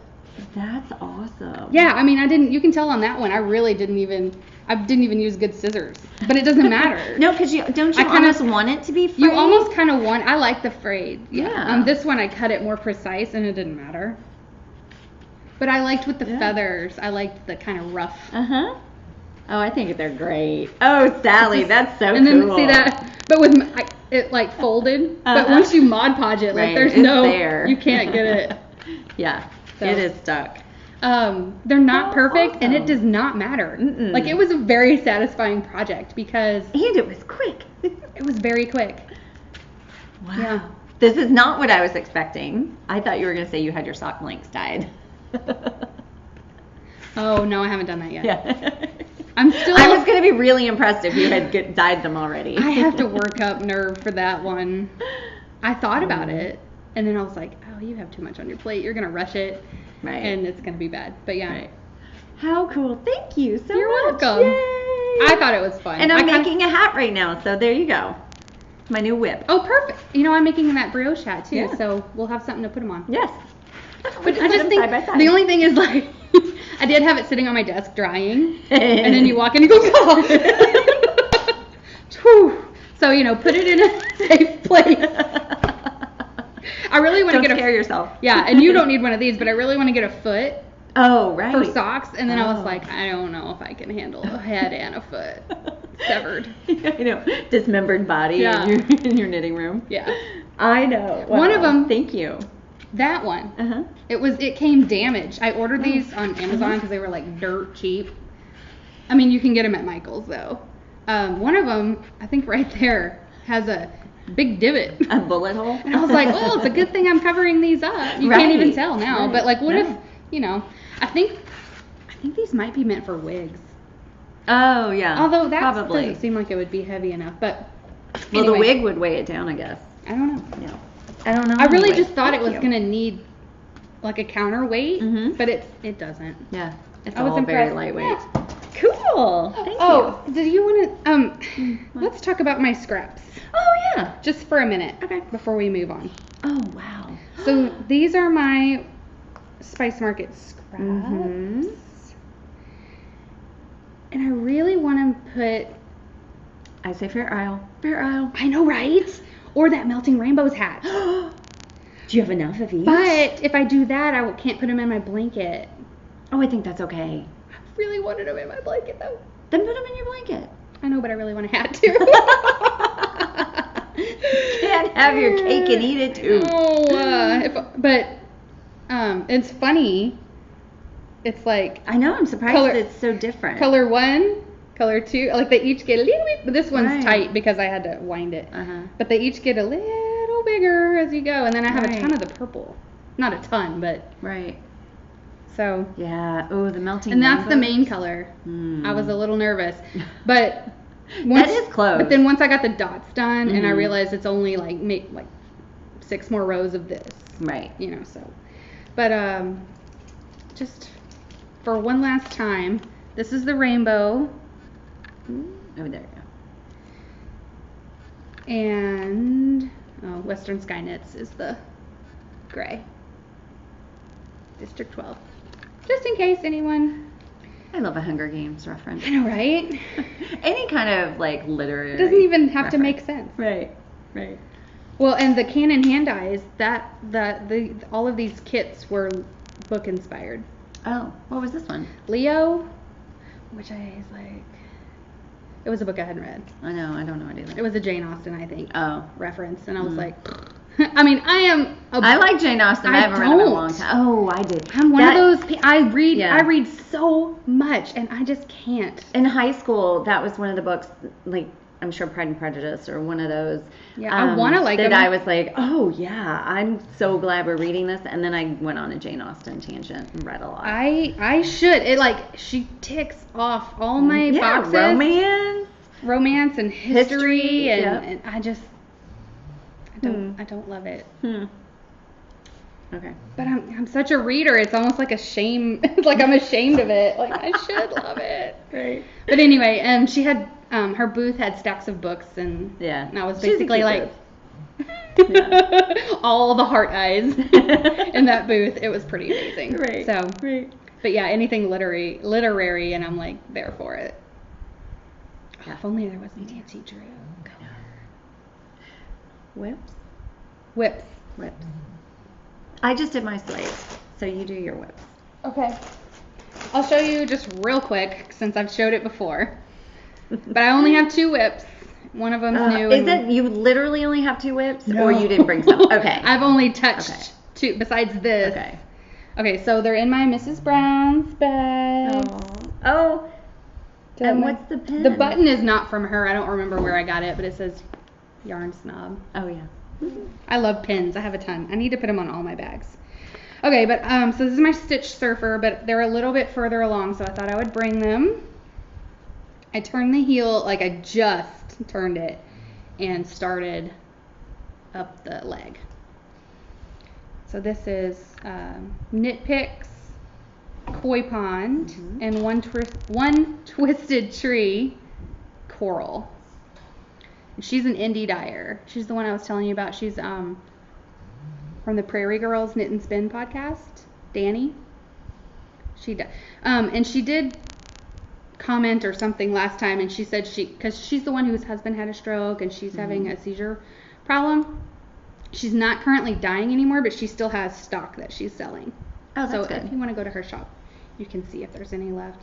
That's awesome. Yeah, I mean, you can tell on that one, I didn't even use good scissors. But it doesn't matter. No, because don't you almost want it to be frayed? You almost kind of want, I like the frayed. Yeah. This one I cut it more precise and it didn't matter. But I liked with the feathers. I liked the kind of rough. Oh, I think they're great. Oh, Sally, that's so cool. And then see that, but with it like folded. But once you Mod Podge it, like there's there. You can't get it. Yeah, so. It is stuck. They're not perfect, and it does not matter. Like it was a very satisfying project because. And it was quick. It was very quick. Wow. Yeah. This is not what I was expecting. I thought you were going to say you had your sock links dyed. Oh no, I haven't done that yet. Yeah. I was going to be really impressed if you had dyed them already. I have to work up nerve for that one. I thought about it, and then I was like, oh, you have too much on your plate. You're going to rush it, and it's going to be bad. But yeah. Right. How cool. Thank you so much. You're welcome. Yay. I thought it was fun. And I'm making a hat right now, so there you go. My new whip. Oh, perfect. I'm making that brioche hat too, so we'll have something to put them on. Yes. But I just think the only thing is like, I did have it sitting on my desk drying, and then you walk in and you go, oh. Put it in a safe place. I really want to get scare yourself. Yeah, and you don't need one of these, but I really want to get a foot. Oh, right. For socks, and then I was like, I don't know if I can handle a head and a foot severed. Dismembered body in your knitting room. Yeah. I know. Wow. One of them. Thank you. That one. It came damaged. I ordered these on Amazon because they were like dirt cheap. I mean, you can get them at Michael's though. One of them, I think right there, has a big divot. A bullet hole. And I was like, well, it's a good thing I'm covering these up. You can't even tell now. Right. But like, what if, I think these might be meant for wigs. Oh yeah. Although that probably doesn't seem like it would be heavy enough. But well, the wig would weigh it down, I guess. I don't know. No. I don't know. I really just thought it was gonna need like a counterweight, but it doesn't. Yeah. It's all very lightweight. Yeah. Cool. Thank you. Oh, do you want to let's talk about my scraps. Oh yeah. Just for a minute. Okay. Before we move on. Oh wow. So these are my Spice Market scraps. And I really want to put I say Fair Isle. Fair Isle. I know, right? Or that Melting Rainbows hat. Do you have enough of each? But if I do that, I can't put them in my blanket. Oh, I think that's okay. I really wanted them in my blanket, though. Then put them in your blanket. I know, but I really want a hat, too. Can't have your cake and eat it, too. It's funny. It's like... I know, I'm surprised it's so different. Color 1, color 2, like they each get a little bit, but this one's tight because I had to wind it. But they each get a little bigger as you go, and then I have a ton of the purple. Not a ton, but... Right. So... Yeah, oh, the melting And that's the main color. I was a little nervous. But... that is close. But then once I got the dots done, and I realized it's only like 6 more rows of this. Right. You know, so. But just for one last time, this is the rainbow. Oh, there you go. And Western Skynets is the gray. District 12. Just in case anyone. I love a Hunger Games reference. I know, right? Any kind of like literary. It doesn't even have to reference. make sense. Right. Right. Well, and the Canon hand dyes, all of these kits were book inspired. Oh, what was this one? Leo, which I was like, it was a book I hadn't read. I know, I don't know it either. It was a Jane Austen, I think, reference, and I was like, I mean, I like Jane Austen. I haven't read it in a long time. Oh, I did. I'm one of those. I read so much, and I just can't. In high school, that was one of the books, like, I'm sure Pride and Prejudice or one of those. Yeah, I want to like that them. I was like, oh yeah, I'm so glad we're reading this. And then I went on a Jane Austen tangent and read a lot. I should. It she ticks off all my boxes. Romance and history and I just I don't love it. Okay. But I'm such a reader. It's almost like a shame. It's like I'm ashamed of it. Like I should love it. Right. But anyway, she had her booth had stacks of books and I was basically like all the heart eyes in that booth. It was pretty amazing. Right. So right. But yeah, anything literary and I'm like there for it. Yeah. If only there was Nancy Drew. Whips. I just did my slates, so you do your whips. Okay. I'll show you just real quick since I've showed it before. But I only have 2 whips. One of them's new. Is it you literally only have 2 whips, or you didn't bring some? Okay. I've only touched 2 besides this. Okay. Okay, so they're in my Mrs. Brown's bag. Oh. And what's the pin? The button is not from her. I don't remember where I got it, but it says Yarn Snob. Oh yeah. I love pins. I have a ton. I need to put them on all my bags. Okay, but so this is my Stitch Surfer, but they're a little bit further along, so I thought I would bring them. I turned the heel, like I just turned it, and started up the leg. So this is Knit Picks, Koi Pond, and one Twisted Tree Coral. She's an indie dyer. She's the one I was telling you about. She's from the Prairie Girls Knit and Spin podcast, Danny. And she did comment or something last time, and she said because she's the one whose husband had a stroke and she's having a seizure problem. She's not currently dyeing anymore, but she still has stock that she's selling. Oh, that's good. If you want to go to her shop, you can see if there's any left.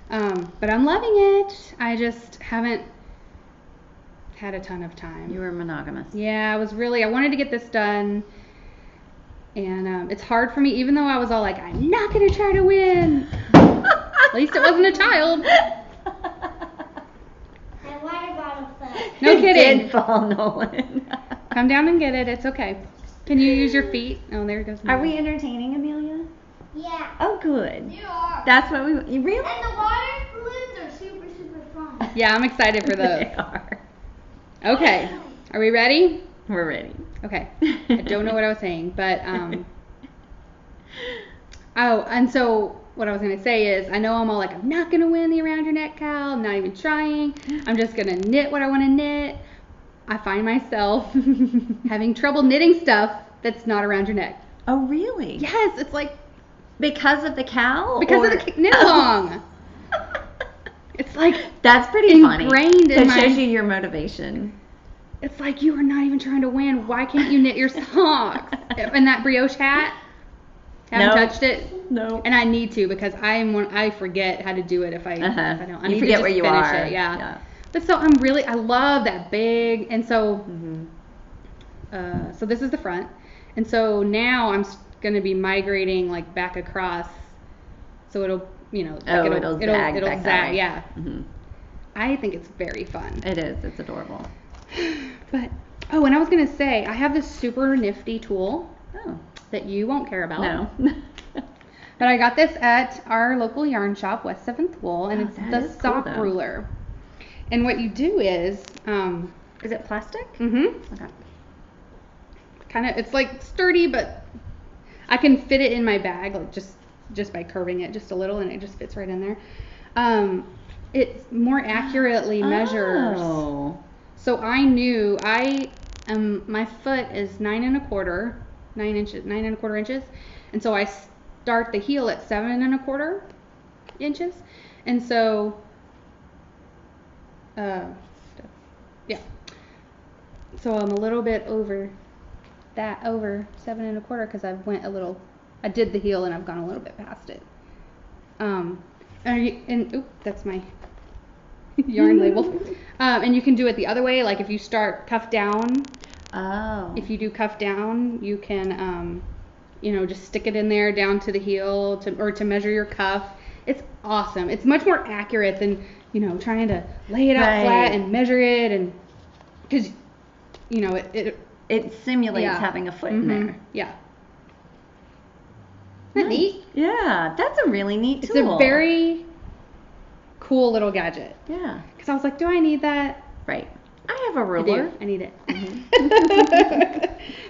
But I'm loving it. I just haven't had a ton of time. You were monogamous. Yeah, I wanted to get this done. And it's hard for me, even though I was all like, I'm not going to try to win. At least it wasn't a child. And water bottle fell. No kidding. It did fall, Nolan. Come down and get it. It's okay. Can you use your feet? Oh, there goes. Are we entertaining, Amelia? Yeah. Oh, good. You are. That's what you really? And the water balloons are super, super fun. Yeah, I'm excited for those. They are. Okay. Are we ready? We're ready. Okay. I don't know what I was saying, but and so what I was going to say is, I know I'm all like, I'm not going to win the Around Your Neck Cal. I'm not even trying. I'm just going to knit what I want to knit. I find myself having trouble knitting stuff that's not around your neck. Oh, really? Yes, it's like because of the cowl? Because of the knit along. It's like that's pretty funny. Ingrained in that shows you your motivation. It's like you are not even trying to win. Why can't you knit your socks? And that brioche hat. Haven't touched it. No. And I need to because I forget how to do it if I don't. I you need forget to where just you finish are. It. Yeah. But so I love that big, and so so this is the front, and so now I'm gonna be migrating like back across, so it'll it'll zag back that way. Yeah. Mm-hmm. I think it's very fun. It is. It's adorable. But and I was gonna say I have this super nifty tool that you won't care about. No. But I got this at our local yarn shop, West 7th Wool, and it's the sock ruler. And what you do is it plastic? Mm-hmm. Okay. it's like sturdy, but I can fit it in my bag, like just by curving it just a little, and it just fits right in there. It more accurately measures. Oh. So I knew my foot is 9 1/4 inches, and so I start the heel at 7 1/4 inches, and so yeah. So I'm a little bit over 7 1/4 because I did the heel and I've gone a little bit past it. That's my yarn label. And you can do it the other way, like if you start cuff down. Oh. If you do cuff down, you can, just stick it in there down to the heel to measure your cuff. It's awesome. It's much more accurate than, trying to lay it out flat and measure it, and because, it simulates having a foot in there. Yeah. Isn't that neat? Yeah, that's a really neat tool. It's a very cool little gadget. Yeah. Because I was like, do I need that? Right. I have a ruler. I need it.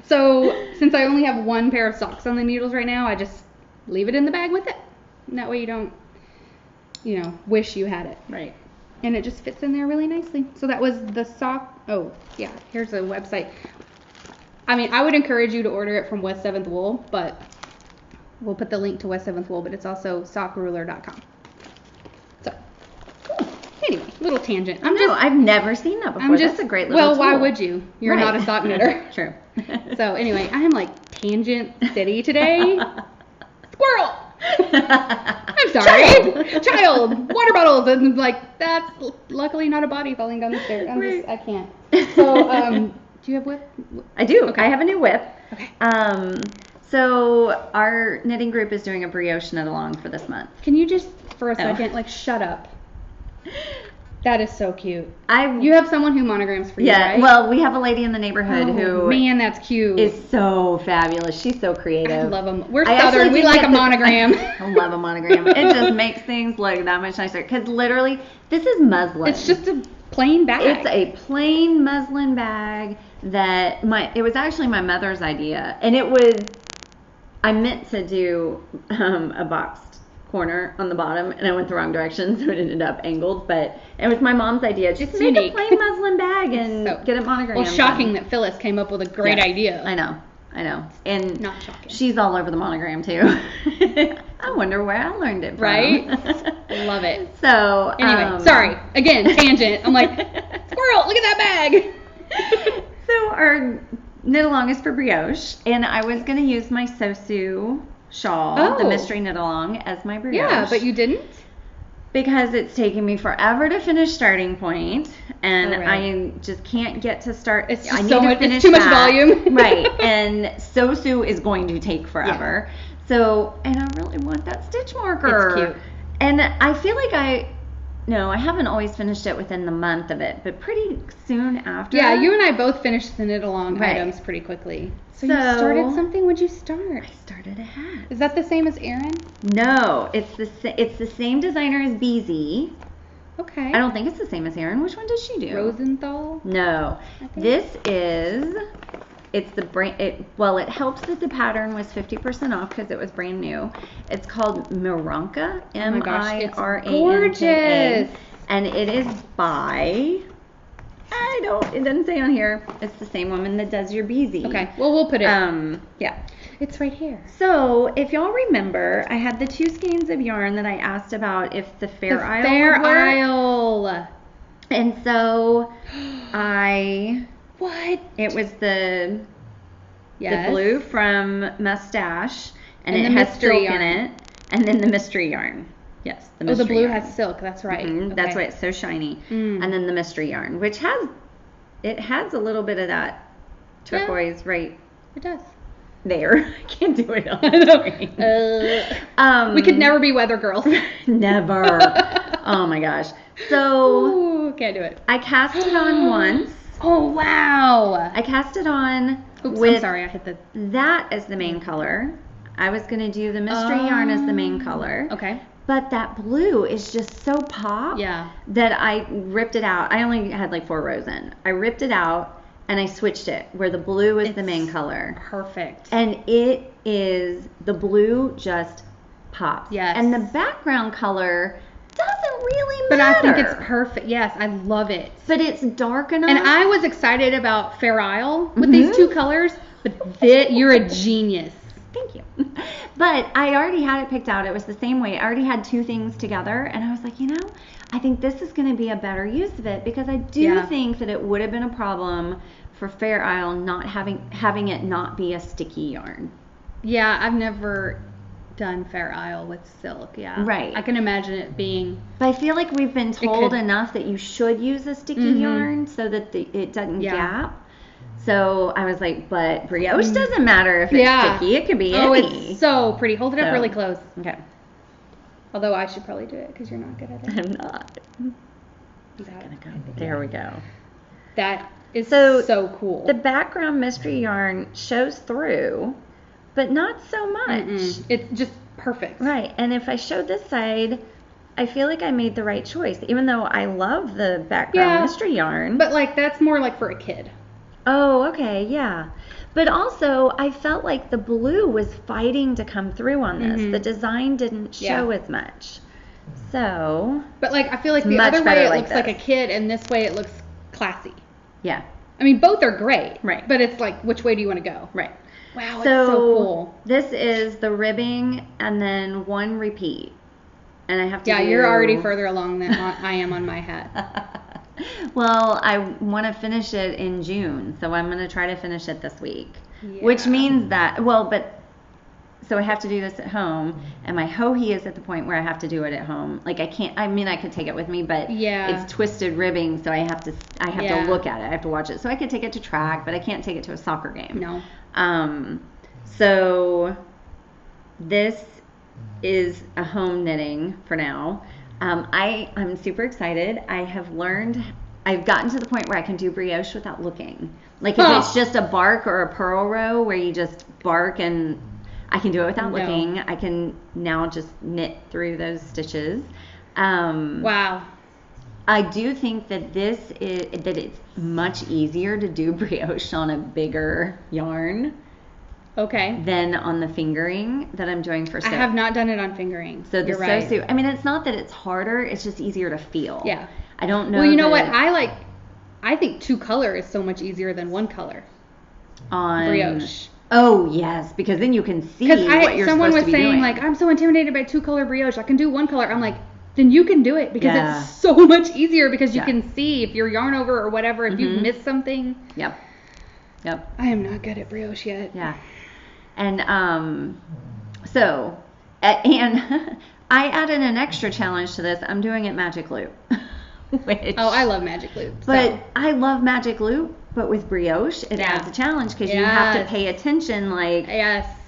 So since I only have one pair of socks on the needles right now, I just leave it in the bag with it. And that way you don't, wish you had it. Right. And it just fits in there really nicely. So that was the sock. Oh, yeah. Here's a website. I mean, I would encourage you to order it from West 7th Wool, but we'll put the link to West 7th Wool, but it's also sockruler.com. So, cool. Anyway, little tangent. I've never seen that before. That's a great little tool. Why would you? You're not a sock knitter. True. So anyway, I am like tangent city today. Squirrel! I'm sorry. Child. Water bottles. And like, that's luckily not a body falling down the stairs. I can't. So, do you have whip? I do. Okay. I have a new whip. Okay. So our knitting group is doing a brioche knit along for this month. Can you just, for a second, shut up? That is so cute. You have someone who monograms for you, right? Well, we have a lady in the neighborhood who... Man, that's cute. Is so fabulous. She's so creative. I love them. We're Southern. We like a monogram. I love a monogram. It just makes things look that much nicer. Because literally, this is muslin. It's just a plain bag. It's a plain muslin bag that it was actually my mother's idea. And I meant to do a boxed corner on the bottom, and I went the wrong direction, so it ended up angled, but it was my mom's idea. Just make unique. a plain muslin bag and get it monogrammed. Well, shocking that Phyllis came up with a great idea. I know. And not shocking. She's all over the monogram too. I wonder where I learned it from. Right? Love it. So anyway, sorry. Again, tangent. I'm like, squirrel, look at that bag. So our knit along is for brioche, and I was going to use my Sosu shawl, the mystery knit along, as my brioche. Yeah, but you didn't? Because it's taking me forever to finish starting point, and I just can't get to start. It's just it's too much volume. Right, and Sosu is going to take forever. Yeah. So, and I really want that stitch marker. It's cute. And I feel like I haven't always finished it within the month of it, but pretty soon after. Yeah, you and I both finished the knit along items pretty quickly. So you started something? What'd you start? I started a hat. Is that the same as Erin? No, it's the same designer as BZ. Okay. I don't think it's the same as Erin. Which one does she do? Rosenthal? No. This is, it's the brand, it helps that the pattern was 50% off because it was brand new. It's called Miranka, Miranka. Gorgeous. And it is by... it doesn't say on here. It's the same woman that does your BZ. Okay, well, we'll put it. Yeah. It's right here. So, if y'all remember, I had the 2 skeins of yarn that I asked about if the Fair Isle would work. Isle. And so, What? It was the blue from Muststash, and it has silk in it, and then the mystery yarn. Yes, the mystery the blue yarn. has silk. That's right. Mm-hmm. Okay. That's why it's so shiny. And then the mystery yarn, which has a little bit of that turquoise right. It does. There. I can't do it on the screen. We could never be weather girls. Never. Oh my gosh. So can't do it. I cast it on once. Oh wow. I cast it on I'm sorry, I hit that as the main color. I was gonna do the mystery yarn as the main color. Okay. But that blue is just so pop that I ripped it out. I only had like 4 rows in. I ripped it out and I switched it where the blue is the main color. Perfect. And the blue just pops. Yes. And the background color doesn't really But matter. I think it's perfect. Yes, I love it. But it's dark enough. And I was excited about Fair Isle with these two colors, but you're a genius. Thank you. But I already had it picked out. It was the same way. I already had two things together, and I was like, I think this is going to be a better use of it, because I do think that it would have been a problem for Fair Isle not having it not be a sticky yarn. Yeah, I've never done Fair Isle with silk. Yeah, right. I can imagine it being. But I feel like we've been told enough that you should use a sticky yarn so that it doesn't gap. So I was like, but brioche doesn't matter if it's sticky. It could be any. It's so pretty. Hold it up really close. Okay. Although I should probably do it because you're not good at it. I'm not. Gonna go. There we go. That is so cool. The background mystery yarn shows through, but not so much. It's just perfect. Right. And if I showed this side, I feel like I made the right choice, even though I love the background mystery yarn. But that's more like for a kid. Oh, okay, yeah. But also, I felt like the blue was fighting to come through on this. The design didn't show as much. So. But I feel like the other way it looks like a kid, and this way it looks classy. Yeah. I mean, both are great. Right. But it's which way do you want to go? Right. Wow, it's so cool. This is the ribbing and then one repeat. And I have to you're already further along than I am on my hat. Well, I want to finish it in June, so I'm going to try to finish it this week. Yeah. Which means that, so I have to do this at home, and my Hohi is at the point where I have to do it at home. I could take it with me, but it's twisted ribbing, so I have to look at it. I have to watch it. So I could take it to track, but I can't take it to a soccer game. No. So this is a home knitting for now. I'm super excited. I've gotten to the point where I can do brioche without looking. If it's just a bark or a purl row where you just bark, and I can do it without looking. I can now just knit through those stitches. Wow. I do think that it's much easier to do brioche on a bigger yarn. Okay. Than on the fingering that I'm doing for sew. I have not done it on fingering. So the sew, I mean, it's not that it's harder, it's just easier to feel. Yeah. I don't know. Well, you know what? I think 2 color is so much easier than 1 color. On brioche. Oh, yes, because then you can see what you're supposed to be doing. Someone was saying, I'm so intimidated by 2 color brioche. I can do 1 color. I'm like, then you can do it because it's so much easier because you can see if you're yarn over or whatever, if you've missed something. Yep. I am not good at brioche yet. Yeah. And and I added an extra challenge to this. I'm doing it magic loop. I love magic loop. But I love magic loop, but with brioche, it adds a challenge because you have to pay attention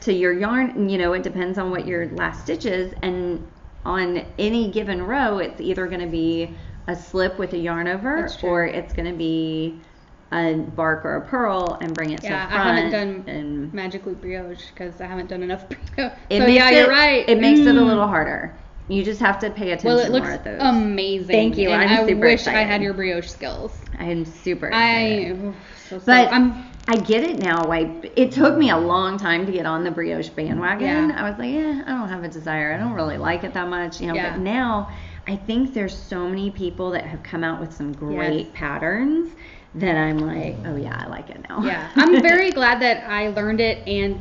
to your yarn. It depends on what your last stitch is, and on any given row, it's either going to be a slip with a yarn over, or it's going to be a bark or a purl and bring it to the front. I haven't done magic loop brioche because I haven't done enough brioche. You're right. It makes it a little harder. You just have to pay attention more at those. Amazing. Thank you. And I'm super excited. I had your brioche skills. I am super excited. But I get it now. It took me a long time to get on the brioche bandwagon. Yeah. I was like, I don't have a desire. I don't really like it that much. But now I think there's so many people that have come out with some great patterns that I'm like, oh yeah, I like it now. Yeah, I'm very glad that I learned it, and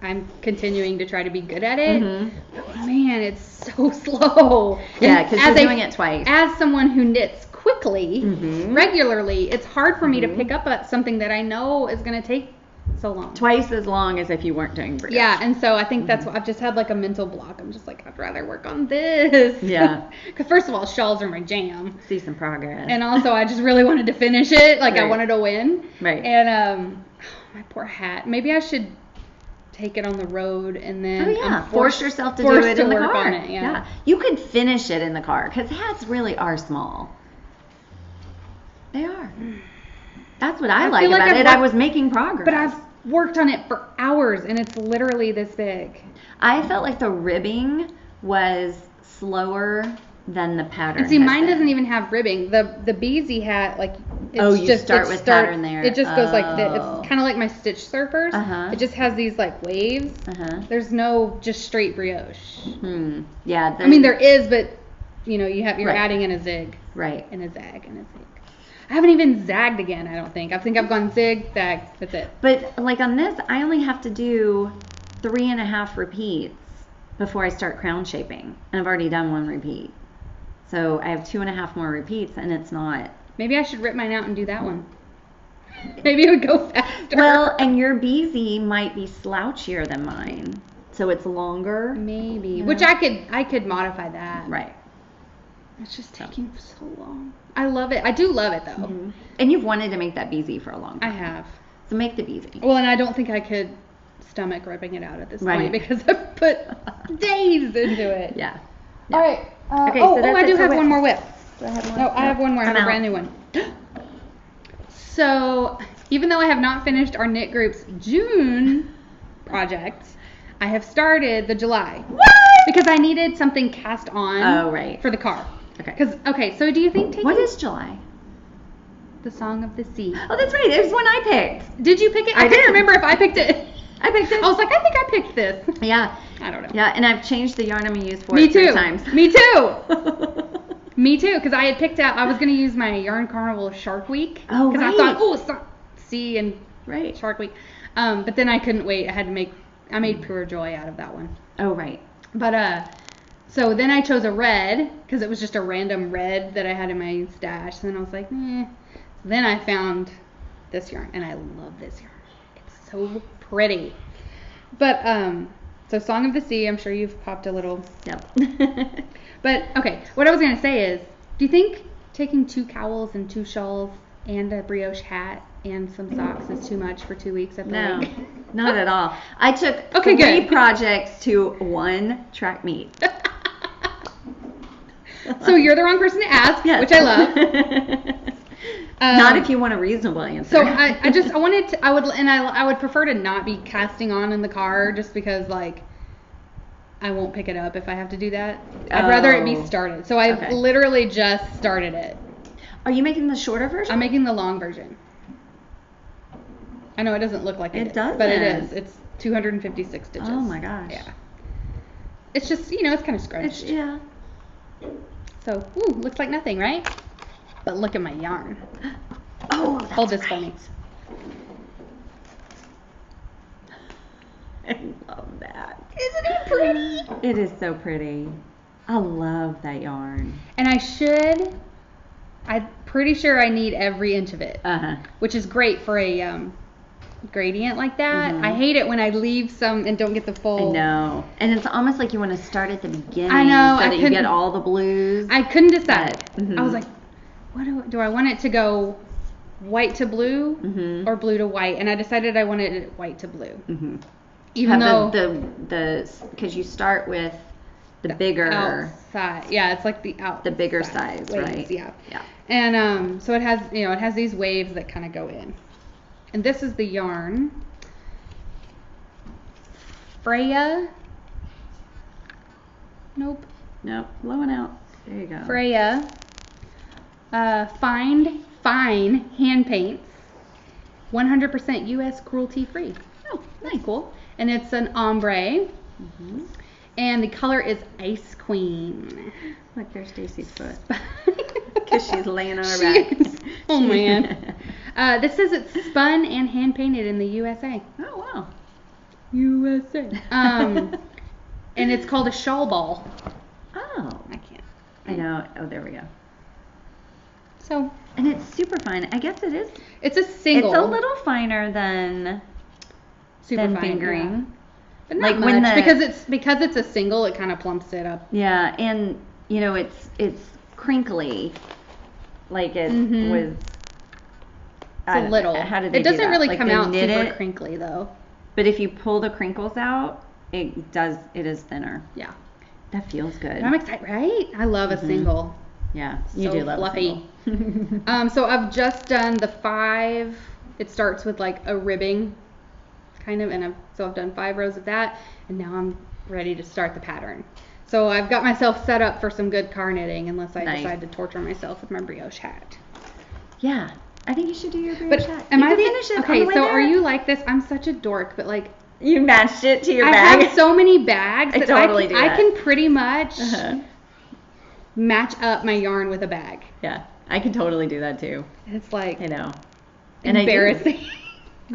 I'm continuing to try to be good at it. But man, it's so slow. Yeah, because you're doing it twice. As someone who knits quickly, regularly, it's hard for me to pick up at something that I know is going to take so long. Twice as long as if you weren't doing brioche. Yeah, and so I think that's what I've just had a mental block. I'm just I'd rather work on this. Yeah. Because first of all, shawls are my jam. See some progress. And also, I just really wanted to finish it. I wanted to win. Right. And my poor hat. Maybe I should take it on the road and then force yourself to do it in the car. On it, yeah. You could finish it in the car because hats really are small. They are. That's what I like about it. I was making progress. But I've worked on it for hours, and it's literally this big. I felt like the ribbing was slower than the pattern. And see, mine doesn't even have ribbing. The Beezy hat, You start with pattern there. It just goes like this. Oh. It's kind of like my stitch surfers. It just has these like waves. There's no just straight brioche. Yeah. I mean, there is, but you're adding in a zig. Right. And a zag and a zig. I haven't even zagged again, I don't think. I think I've gone zig, zag, that's it. But like on this, I only have to do 3.5 repeats before I start crown shaping. And I've already done 1 repeat. So I have 2.5 more repeats, and it's not. Maybe I should rip mine out and do that one. Maybe it would go faster. Well, and your BZ might be slouchier than mine. So it's longer. Maybe. Yeah. Which I could modify that. Right. It's just taking so long. I love it. I do love it though. And you've wanted to make that BZ for a long time. I have. So make the BZ. Well, and I don't think I could stomach ripping it out at this Right. point because I've put days into it. Yeah. All right. Okay, so that's I it do for have whip. one more whip. Do I have one? No, I have one more. I have I'm a brand out. new one. So, even though I have not finished our knit group's June project, I have started the July. What? Because I needed something cast on for the car. Okay. So do you think taking What is July? the Song of the Sea? Oh, that's right. It was one I picked. Did you pick it? I can't did. remember if I picked it. I picked it. I was like, I think I picked this. Yeah. I don't know. Yeah, and I've changed the yarn I'm going to use for Me it 3 too. times. Me too. Me too, because I had picked out, I was going to use my Yarn Carnival Shark Week. Oh, Because right. I thought, sea and Right. Shark Week. But then I couldn't wait. I made Pure Joy out of that one. Oh, right. But, so then I chose a red, because it was just a random red that I had in my stash. And then I was like, eh. Then I found this yarn, and I love this yarn. It's so pretty. But, so Song of the Sea, I'm sure you've popped a little. Yep. But, okay, what I was going to say is, do you think taking 2 cowls and 2 shawls and a brioche hat and some socks is too much for 2 weeks at the No, lake? not at all. I took Okay, 3 good. projects to 1 track meet. So you're the wrong person to ask, Yes. which I love. Not if you want a reasonable answer. So I would prefer to not be casting on in the car just because like I won't pick it up if I have to do that. I'd rather it be started. So I've literally just started it. Are you making the shorter version? I'm making the long version. I know it doesn't look like It doesn't. but it is. It's 256 stitches. Oh my gosh. Yeah. It's just, it's kind of scrunched. Yeah. So, looks like nothing, right? But look at my yarn. Oh, that's Hold this for me. I love that. Isn't it pretty? It is so pretty. I love that yarn. And I'm pretty sure I need every inch of it. Which is great for a gradient like that. I hate it when I leave some and don't get the full. I know. And it's almost like you want to start at the beginning. I know. So that you get all the blues. I couldn't decide. But, I was like, what do I want it to go white to blue or blue to white? And I decided I wanted it white to blue. Even though because you start with the bigger outside. Yeah, it's like the bigger size, waves, right? Yeah. Yeah. And so it has these waves that kind of go in. And this is the yarn. Freya. Nope. Blowing out. There you go. Freya. Fine hand paints. 100% U.S. cruelty free. Oh, That's cool. And it's an ombre. And the color is Ice Queen. Look, there's Stacy's foot. Because she's laying on her back. Oh, man. This says it's spun and hand painted in the USA. Oh, wow. USA. And it's called a shawl ball. Oh. I can't. I know. Oh, there we go. So. And it's super fine. I guess it is. It's a single. It's a little finer than fine, fingering. Yeah. But not Like much, when because it's a single, it kind of plumps it up. Yeah, and it's crinkly, like it was. It's a little. How did they it doesn't do that? really Like come they out knit super it, crinkly though. But if you pull the crinkles out, it is thinner. Yeah. That feels good. But I'm excited, right? I love a single. Yeah, you So do love fluffy. a single. So I've just done the 5. It starts with like a ribbing, kind of, and so I've done 5 rows of that, and now I'm ready to start the pattern. So I've got myself set up for some good car knitting, unless I decide to torture myself with my brioche hat. Yeah, I think you should do your But chat. am You I can finish it on okay? the way So there. are you like this? I'm such a dork, but like You matched it to your I bag. have so many bags I that totally do I that. can pretty much Uh-huh. match up my yarn with a bag. Yeah, I can totally do that too. It's like I know. And embarrassing.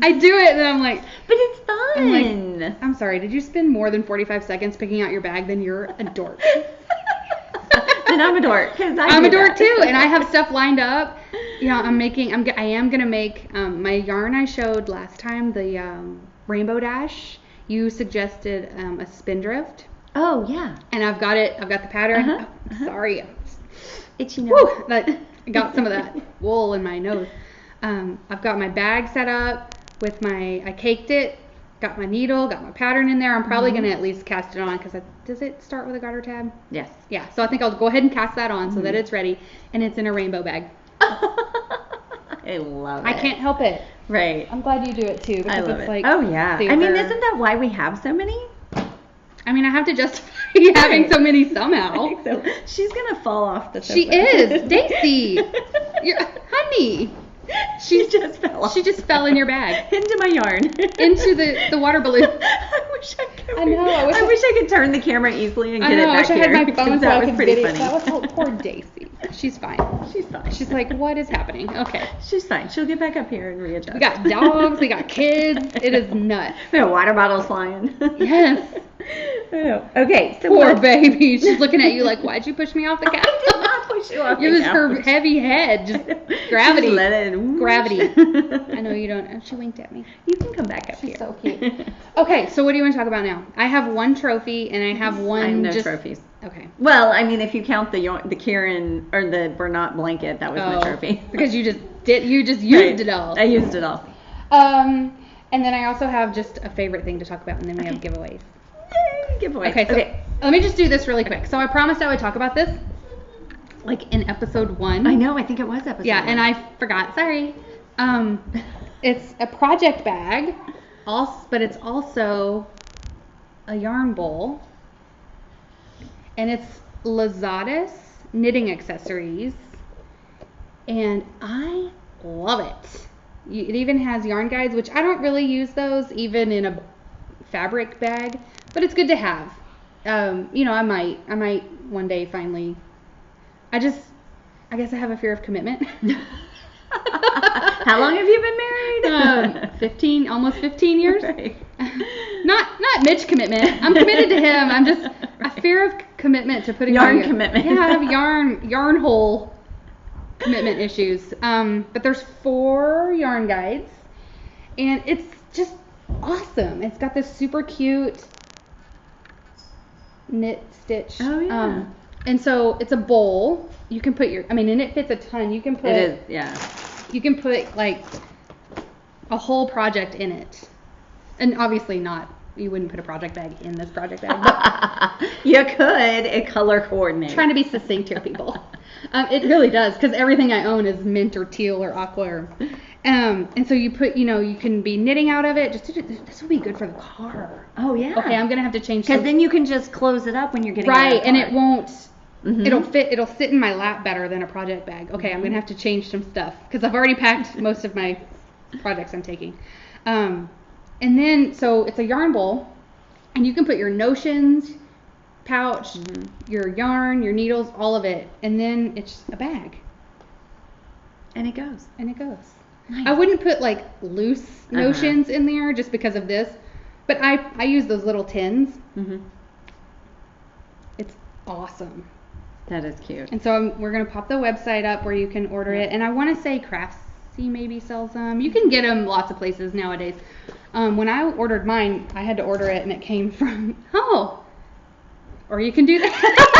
I do it, and then I'm like, But it's fun. I'm sorry. Did you spend more than 45 seconds picking out your bag? Then you're a dork. Then I'm a dork because I'm a dork too, and I have stuff lined up. Yeah, I am gonna make my yarn I showed last time, the Rainbow Dash. You suggested a spindrift, Oh yeah. and I've got it. I've got the pattern. Uh-huh, Oh, uh-huh. Sorry, Itchy whew, nose. I got some of that wool in my nose. I've got my bag set up with I caked it. Got my needle, got my pattern in there. I'm probably gonna at least cast it on because does it start with a garter tab? Yes. Yeah, so I think I'll go ahead and cast that on so that it's ready, and it's in a rainbow bag. I love it. I can't help it. Right. I'm glad you do it too because I love it's it. like Oh yeah. see, I mean, they're- isn't that why we have so many? I mean, I have to justify having so many somehow. So she's gonna fall off the sofa. She is, Daisy. Honey. She just fell off. She just fell in your bag into my yarn. into the water balloon. I wish I could. I know, I wish I could turn the camera easily and I get know. it I back wish I here. had my because phone so that I was could pretty video. funny. That was poor Daisy. She's fine. She's fine. She's like, what is happening? Okay. She's fine. She'll get back up here and readjust. We got dogs. We got kids. It is nuts. We got water bottles flying. Yes. I know. Okay, so Poor what? baby. She's looking at you like, why'd you push me off the couch? I did not push you off It the was couch. her heavy head. Just gravity. Just let it. Gravity. I know you don't. She winked at me. You can come back up here. So cute. Okay, so what do you want to talk about now? I have one trophy and I have one. I have no just, trophies. Okay. Well, I mean, if you count the Kieran or the Bernat blanket, that was my trophy. Because you just used Right. it all. I used it all. And then I also have just a favorite thing to talk about, and then we have giveaways. Yay, giveaway. Okay, so let me just do this really quick. So I promised I would talk about this, like in episode 1. I know. I think it was episode. Yeah, 1. and I forgot. Sorry. It's a project bag, but it's also a yarn bowl, and it's Lazada's knitting accessories, and I love it. It even has yarn guides, which I don't really use those even in a fabric bag, but it's good to have. I might one day finally. I guess I have a fear of commitment. How long have you been married? 15, almost 15 years. Right. Not Mitch commitment. I'm committed to him. I'm just a fear of commitment to putting Yarn my, commitment. Yeah, I have yarn hole commitment issues. But there's 4 yarn guides, and it's just awesome. It's got this super cute knit stitch. Oh, yeah. And so it's a bowl. You can put and it fits a ton. You can put. It is. Yeah. You can put like a whole project in it, and obviously not. You wouldn't put a project bag in this project bag. But You could color coordinate. trying to be succinct here, people. It really does, because everything I own is mint or teal or aqua. And so you put, you can be knitting out of it. This would be good for the car. Oh yeah. Okay, I'm gonna have to change. Because then you can just close it up when you're getting out of right, the and car. it won't. Mhm. It'll sit in my lap better than a project bag. Okay, I'm gonna have to change some stuff because I've already packed most of my projects I'm taking. And then so it's a yarn bowl, and you can put your notions, pouch, your yarn, your needles, all of it, and then it's just a bag. And it goes. Nice. I wouldn't put like loose notions in there just because of this, but I use those little tins. Mm-hmm. It's awesome. That is cute. And so we're going to pop the website up where you can order it. And I want to say Craftsy maybe sells them. You can get them lots of places nowadays. When I ordered mine, I had to order it and it came from, or you can do that.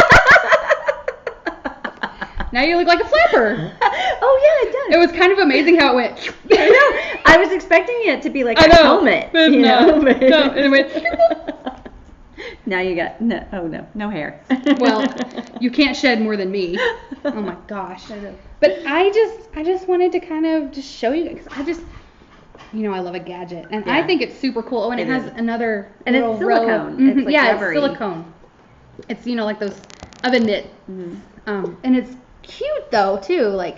Now you look like a flapper. Oh yeah, it does. It was kind of amazing how it went. I know. I was expecting it to be like I a know, helmet. but You know? no, no, and it went. Now you got no hair. Well, you can't shed more than me. Oh my gosh. But I just wanted to kind of just show you guys. I just, I love a gadget, and I Yeah. think it's super cool. Oh, and it has is. another And it's little row. silicone. It's like yeah, rubbery. it's silicone. It's like those oven knit. Mhm. And it's cute though too. Like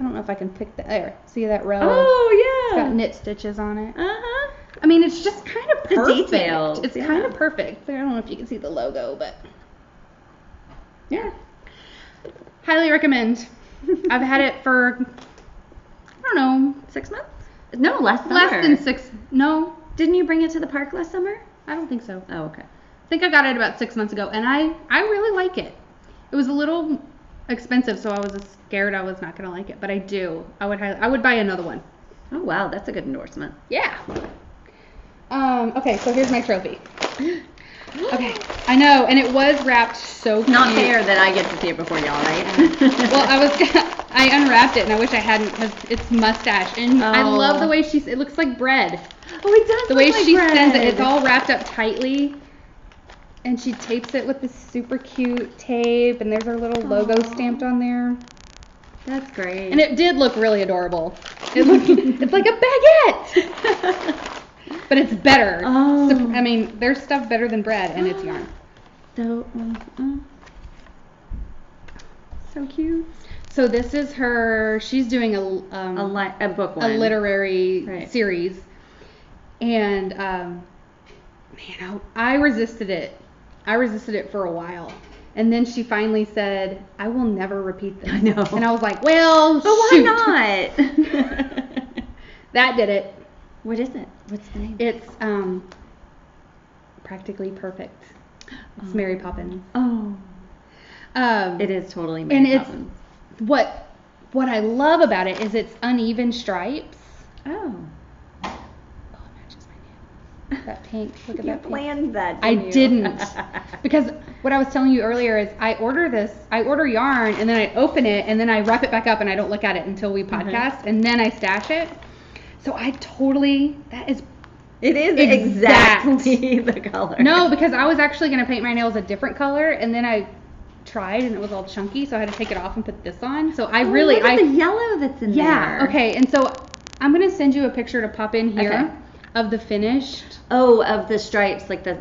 don't know if I can pick the, there, see that row? Oh, It's yeah. got knit stitches on it. Uh-huh. I mean, it's just kind of The perfect. details, It's yeah. kind of perfect. I don't know if you can see the logo, but Yeah. highly recommend. I've had it for, I don't know, 6 months? No, last summer. less than 6, no, Didn't you bring it to the park last summer? I don't think so. Oh, okay. I think I got it about 6 months ago, and I really like it. It was a little expensive, so I was scared I was not going to like it, but I do. I would buy another one. Oh, wow. That's a good endorsement. Yeah. Okay, so here's my trophy. Okay, I know, and it was wrapped so cute. Not fair that I get to see it before y'all, right? Well, I unwrapped it, and I wish I hadn't, because it's Muststash, and I Oh. love the way it looks like bread. Oh, it does The look way like she bread. sends it, it's all wrapped up tightly, and she tapes it with this super cute tape, and there's her little logo Aw. stamped on there. That's great. And it did look really adorable. It's like a baguette! But it's better. Oh. So, I mean, there's stuff better than bread, and it's yarn. So, so cute. So this is her, she's doing A book a one. literary Right. series. And, man, I resisted it. I resisted it for a while. And then she finally said, I will never repeat this. I know. And I was like, well, But why shoot. not? That did it. What is it? What's the name? It's Practically Perfect. It's Mary Poppins. Oh. It It is totally and Mary it's Poppins. what I love about it is it's uneven stripes. Oh. Oh, it matches my nail. That pink. Look at You that pink. planned that, I didn't you? didn't. Because what I was telling you earlier is I order yarn and then I open it and then I wrap it back up and I don't look at it until we podcast and then I stash it. So that is It is exact. exactly the color. no, because I was actually going to paint my nails a different color and then I tried and it was all chunky, so I had to take it off and put this on. So I really, look at the yellow that's in there. yeah, okay. And so I'm going to send you a picture to pop in here Okay. of the finished. Oh, of the stripes, like the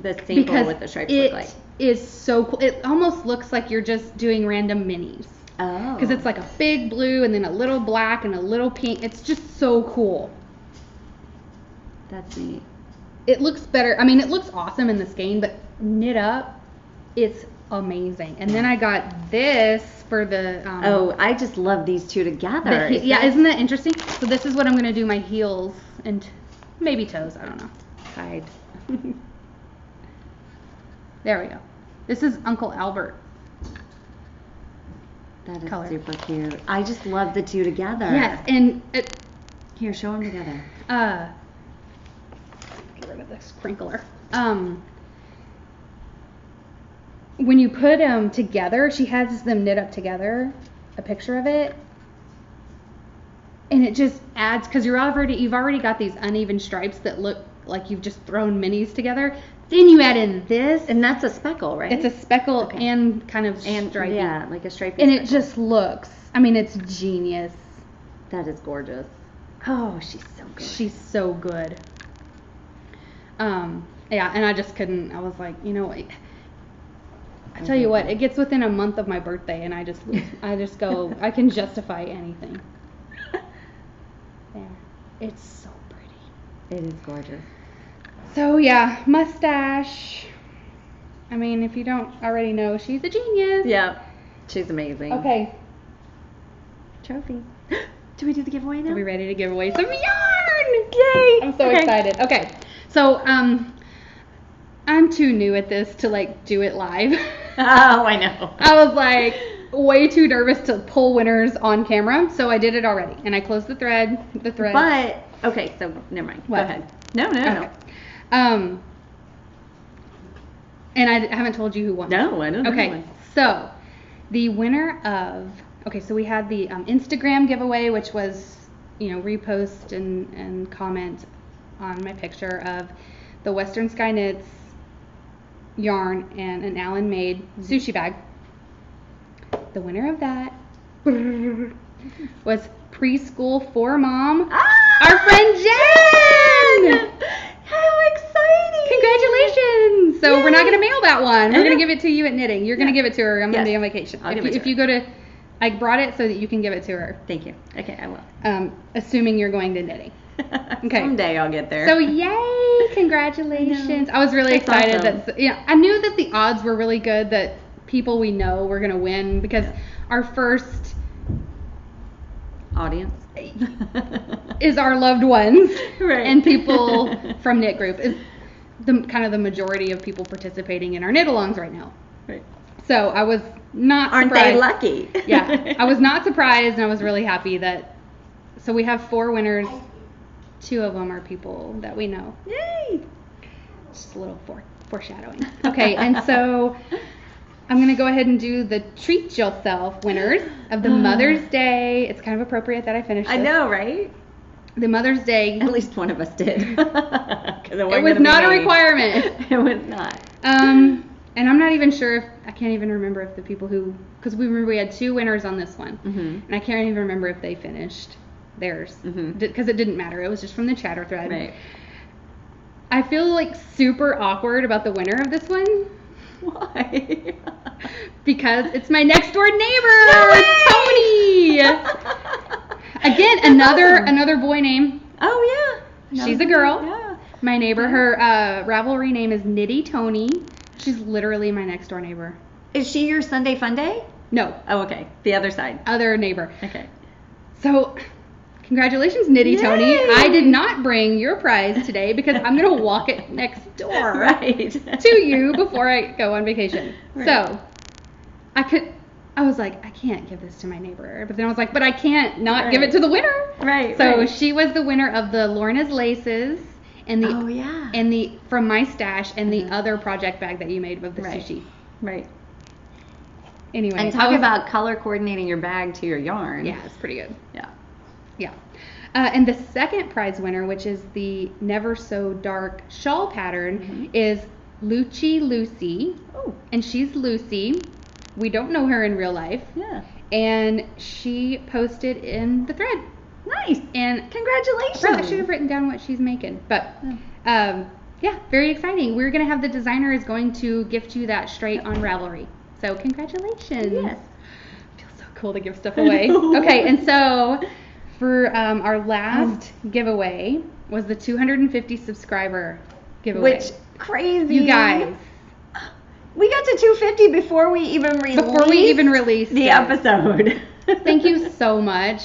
sample Because what the stripes it look like. is so cool. It almost looks like you're just doing random minis. Oh. Because it's like a big blue and then a little black and a little pink. It's just so cool. That's neat. It looks better. I mean, it looks awesome in the skein, but knit up, it's amazing. And then I got this for the... Oh, I just love these two together. isn't that interesting? So this is what I'm going to do my heels and maybe toes. I don't know. Hide. There we go. This is Uncle Albert. That is Color. super cute. I just love the two together. Yes, and Here, show them together. get rid of this crinkler. When you put them together, she has them knit up together, a picture of it, and it just adds, because you've already got these uneven stripes that look like you've just thrown minis together. Then you add in this, And that's a speckle, right? it's a speckle Okay. and kind of and stripy. yeah, like a stripy And it speckle. just looks, I mean, it's genius. That is gorgeous. Oh, she's so good. She's so good. Yeah, and I just couldn't. I was like, you know what? I tell you what, it gets within a month of my birthday, and I just go, I can justify anything. There, it's so pretty. It is gorgeous. So yeah, Muststash. I mean, if you don't already know, she's a genius. Yeah, she's amazing. Okay, Trophy. Do we do the giveaway now? are we ready to give away some yarn? Yay! I'm so Okay. excited. Okay, so I'm too new at this to like do it live. Oh, I know. I was like way too nervous to pull winners on camera, so I did it already, and I closed the thread. But okay, so never mind. What? Go ahead. No. Okay. And I haven't told you who won. No, I don't know. Okay, so the winner of so we had the Instagram giveaway, which was repost and comment on my picture of the Western Sky Knits yarn and an Allyn made sushi bag. The winner of that was Preschool for Mom, our friend Jen. How exciting! Congratulations! So we're not Yay. going to mail that one. We're I going to know. give it to you at knitting. You're going to Yeah. give it to her. I'm going to Yes. be on vacation. I'll give it to If you go to I brought it so that you can give it to her. Thank you. Okay, I will. Assuming you're going to knitting. Okay. Someday I'll get there. So yay! Congratulations! I was really That's excited awesome. I knew that the odds were really good that people we know were gonna win because our first audience is our loved ones, right? And people from knit group is the kind of the majority of people participating in our knit alongs right now. Right. So I was not Aren't surprised. they lucky? Yeah, I was not surprised, and I was really happy that. So we have 4 winners. 2 of them are people that we know. Yay! Just a little foreshadowing. Okay, and so I'm going to go ahead and do the Treat Yourself winners of the Mother's Day. It's kind of appropriate that I finished this. I know, right? The Mother's Day. At least one of us did. It was not a requirement. It was not. And I'm not even sure if, I can't even remember if the people who, because we remember we had 2 winners on this one. Mm-hmm. And I can't even remember if they finished theirs. Mm-hmm. Because it didn't matter. It was just from the chatter thread. Right. I feel like super awkward about the winner of this one. Why? Because it's my next door neighbor, Tony. Again, another boy name. Oh yeah. She's a girl. Yeah. My neighbor, her Ravelry name is Nitty Tony. She's literally my next door neighbor. Is she your Sunday Fun Day? No, Oh, okay. The other side. other neighbor. Okay. So, congratulations, Nitty Yay! Tony. I did not bring your prize today because I'm going to walk it next door Right. to you before I go on vacation. Right. So, I was like, I can't give this to my neighbor. But then I was like, but I can't not give it Right. to the winner. Right. So right. she was the winner of the Lorna's Laces and the Oh yeah. and the from Muststash and the Mhm. other project bag that you made with the Right. sushi. Right. Anyway, And talk about color coordinating your bag to your yarn. yeah, it's pretty good. Yeah. Yeah. And the second prize winner, which is the Never So Dark shawl pattern, Mhm. is Lucci Lucy. Oh. And she's Lucy. We don't know her in real life. Yeah. And she posted in the thread. Nice. And Congratulations. I should have written down what she's making. But yeah, very exciting. We're going to have the designer is going to gift you that straight on Ravelry. So congratulations. Yes. Feels so cool to give stuff away. Okay, and so for our last giveaway was the 250 subscriber giveaway. Which crazy. you guys, We got to 250 before we even released the it. episode. Thank you so much.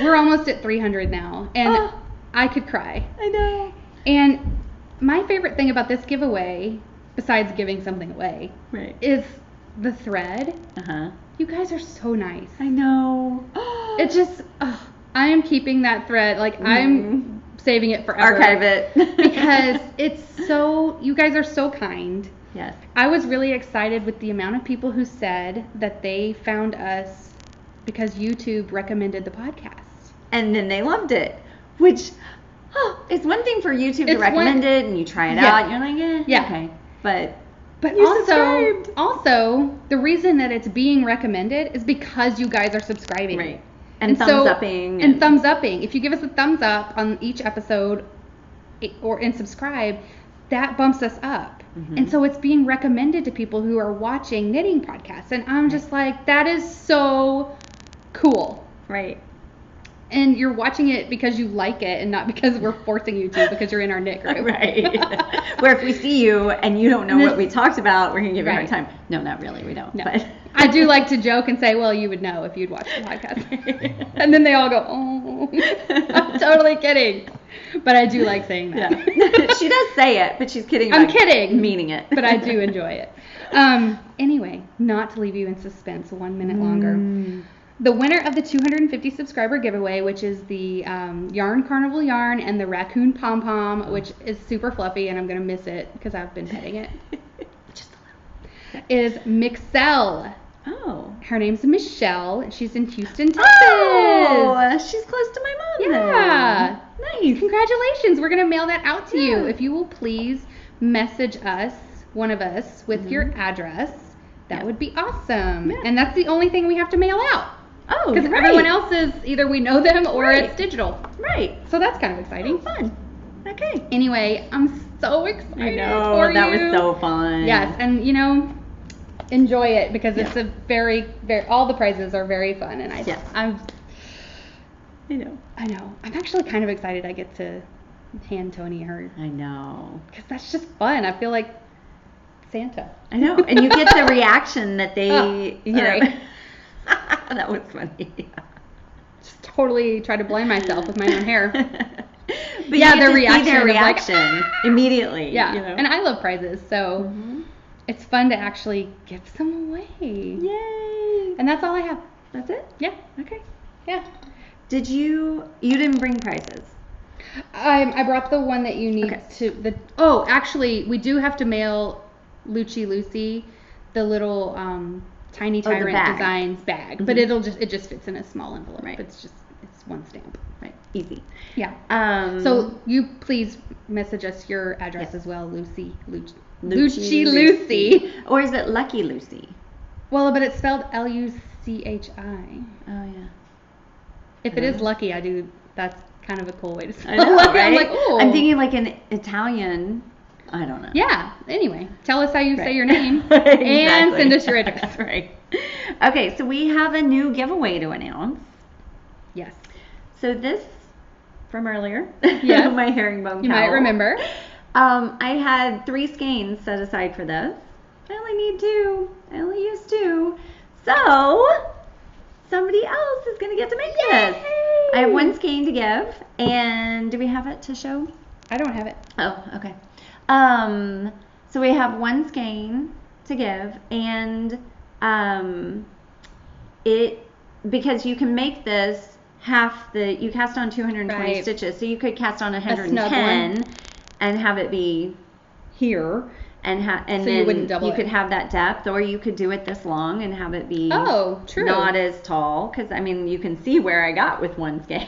We're almost at 300 now, and Oh. I could cry. I know. And my favorite thing about this giveaway, besides giving something away, Right. is the thread. Uh-huh. You guys are so nice. I know. It just, I am keeping that thread. Like, I'm saving it forever. Archive it. Because it's so, you guys are so kind. Yes. I was really excited with the amount of people who said that they found us because YouTube recommended the podcast. And then they loved it, which it's one thing for YouTube to It's recommend it and you try it Yeah. out and you're like, Yeah. okay. But You also, subscribed. also, the reason that it's being recommended is because you guys are subscribing. Right. And thumbs-upping. And thumbs-upping. If you give us a thumbs up on each episode and subscribe, that bumps us up. Mhm. And so it's being recommended to people who are watching knitting podcasts. And I'm just like, that is so cool. Right. And you're watching it because you like it and not because we're forcing you to because you're in our knit group. Right. Where if we see you and you don't know what we talked about, we're going to give you a hard Right. time. No, not really. We don't. No. But I do like to joke and say, well, you would know if you'd watched the podcast. And then they all go, oh, I'm totally kidding. But I do like saying that. Yeah. She does say it, but she's kidding. I'm about kidding. Meaning it. But I do enjoy it. Anyway, not to leave you in suspense 1 minute longer. The winner of the 250 subscriber giveaway, which is the Yarn Carnival yarn and the Raccoon Pom Pom, which is super fluffy and I'm going to miss it because I've been petting it, just a little, is Mixelle. Oh. Her name's Michelle, and she's in Houston, Texas. Oh, she's close to my mom. Yeah. Nice. Congratulations. We're going to mail that out to you. Yeah. If you will please message us, one of us, with your address, that would be awesome. Yeah. And that's the only thing we have to mail out. Oh, Because right. everyone else is either we know them or Right. it's digital. Right. So that's kind of exciting. Oh, fun. Okay. Anyway, I'm so excited I know. for That you. was so fun. Yes, and you know, enjoy it because it's Yeah. a very, very, all the prizes are very fun. And Yes. I know. I'm actually kind of excited I get to hand Tony her. I know. Because that's just fun. I feel like Santa. I know. And you get the reaction that they, you know. sorry. That was funny. Just totally try to blind myself with my own hair. But Yeah, you their get to see their reaction is like, reaction immediately. Yeah. You know? And I love prizes, so Mhm. it's fun to actually give some away. Yay. And that's all I have. That's it? Yeah. Okay. Yeah. You didn't bring prizes? I brought the one that you need Okay. actually, we do have to mail Lucy the little Tiny the Tyrant bag. Designs bag, but Mhm. it just fits in a small envelope. Right. It's one stamp. Right. Easy. Yeah. So So you please message us your address Yes. as well, Lucy. Lucy. Or is it Lucky Lucy? Well, but it's spelled Luchi. Oh yeah. If it is Lucky, that's kind of a cool way to spell I know, Lucky. right? I'm like, oh. I'm thinking like an Italian. I don't know. Yeah. Anyway, tell us how you say Right. your name Exactly. and send us your address. Right. Okay, so we have a new giveaway to announce. Yes. So this from earlier. Yes. My herringbone You might cowl. remember. I had 3 skeins set aside for this. I only need 2. I only used 2. So somebody else is going to get to make this. I have 1 skein to give. And do we have it to show? I don't have it. Oh, okay. So we have 1 skein to give, and because you can make this you cast on 220 Right. stitches, so you could cast on snub 110 and have it be here, and So you then wouldn't double you it. could have that depth, or you could do it this long and have it be Oh, true. not as tall, because I mean you can see where I got with 1 skein.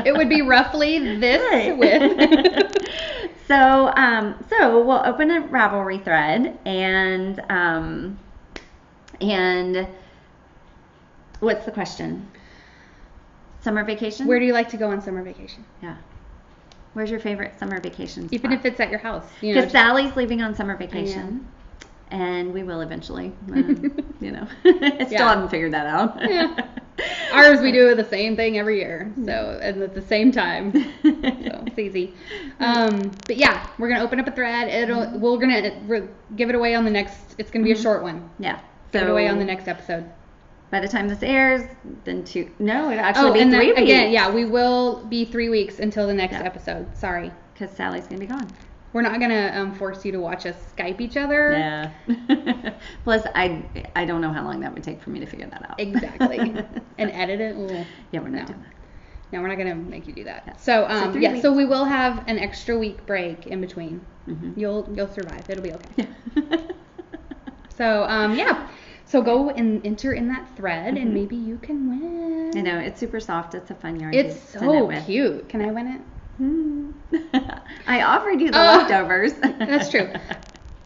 It would be roughly this Right. width. So we'll open a Ravelry thread, and what's the question? Summer vacation? Where do you like to go on summer vacation? Yeah. Where's your favorite summer vacation spot? Even if it's at your house. You know, Because Sally's leaving on summer vacation, and we will eventually. You know, I still Yeah. haven't figured that out. Yeah. Ours, we do the same thing every year, so and at the same time, so it's easy. But yeah, we're gonna open up a thread. We're give it away on the next. It's gonna be a short one. Yeah. Give it away on the next episode. By the time this airs, then it'll actually be and 3 weeks. again, yeah, we will be 3 weeks until the next Yeah. episode. Sorry, Because Sally's gonna be gone. we're not gonna force you to watch us Skype each other. Yeah. Plus, I don't know how long that would take for me to figure that out. Exactly. And edit it. Ooh. Yeah, we're not No. doing that. No, we're not gonna make you do that. Yeah. So, So 3 yeah, weeks. so we will have an extra week break in between. Mhm. You'll survive. It'll be okay. Yeah. So, yeah. So go and enter in that thread, and Mhm. maybe you can win. I know, it's super soft. It's a fun yarn. It's to knit so with. cute. Can I win it? Hmm. I offered you the Oh, leftovers. That's true.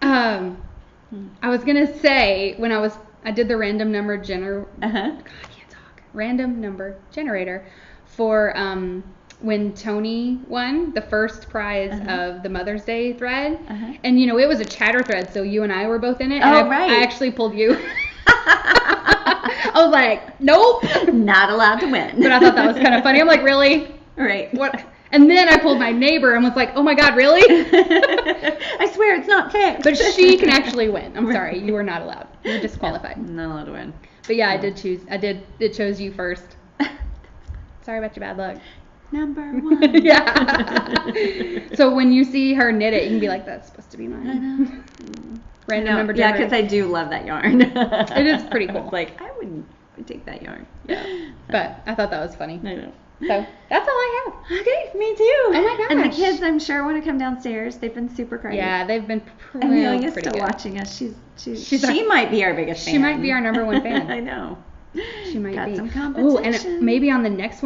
I was gonna say when I did the random number Uh-huh. God, I can't talk. Random number generator for when Tony won the first prize of the Mother's Day thread, and it was a chatter thread, so you and I were both in it. Oh, and right. I actually pulled you. I was like, nope. Not allowed to win. But I thought that was kind of funny. I'm like, really? Right. What? And then I pulled my neighbor and was like, oh my God, really? I swear it's not fixed. But she can actually win. I'm sorry, you were not allowed. You're disqualified. Not allowed to win. But yeah, it chose you first. Sorry about your bad luck. Number 1. Yeah. So when you see her knit it, you can be like, that's supposed to be mine. I know. Random number Yeah, generator. because I do love that yarn. It is pretty cool. I was like, I would take that yarn. Yeah. But I thought that was funny. I know. So that's all I have. Okay, me too. Oh my And the gosh. kids, I'm sure, want to come downstairs. They've been super great. Yeah, they've been Amelia's pretty still good. watching us. She our- might be our biggest fan. She might be our number 1 fan. I know. She might Got be. some Oh, competition. and maybe on the next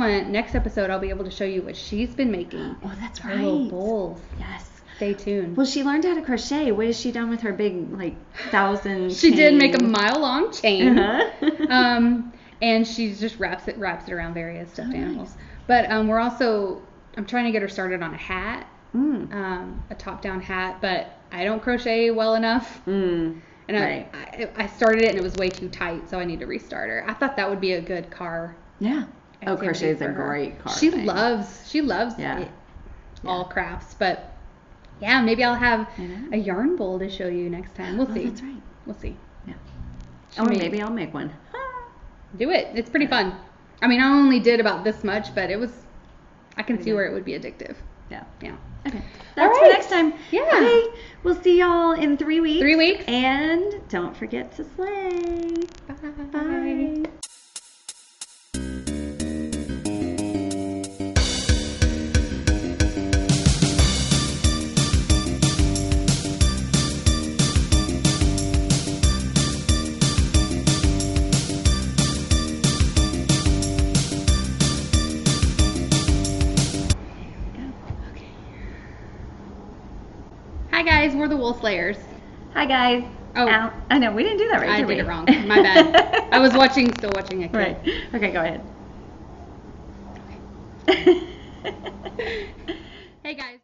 episode, I'll be able to show you what she's been making. Oh, that's Her little right. bowls. Yes. Stay tuned. Well, she learned how to crochet. What has she done with her big, 1,000 She did make a chain? mile-long chain. Uh-huh. And she just wraps it around various stuffed Oh, nice. animals. But I'm trying to get her started on a hat, Mm. a top-down hat. But I don't crochet well enough, Mm. And Right. I started it and it was way too tight, so I need to restart her. I thought that would be a good car. Yeah. Oh, activity crochet is for a her. great car. She thing. loves Yeah. it, all crafts, but yeah, maybe I'll have I know. a yarn bowl to show you next time. We'll Oh, see. that's right. We'll see. Yeah. She Or made- maybe I'll make one. Do it. It's pretty fun. I mean, I only did about this much, but I can see where it would be addictive. Yeah. Yeah. Okay. All That's for right. next time. Yeah. Okay. We'll see y'all in 3 weeks. 3 weeks. And don't forget to slay. Bye. Hi guys, we're the Wool Slayers. Hi guys. Oh. Ow. I know we didn't do that right. I did did we? it wrong. My bad. I was still watching a kid. Right. Okay, go ahead. Hey guys.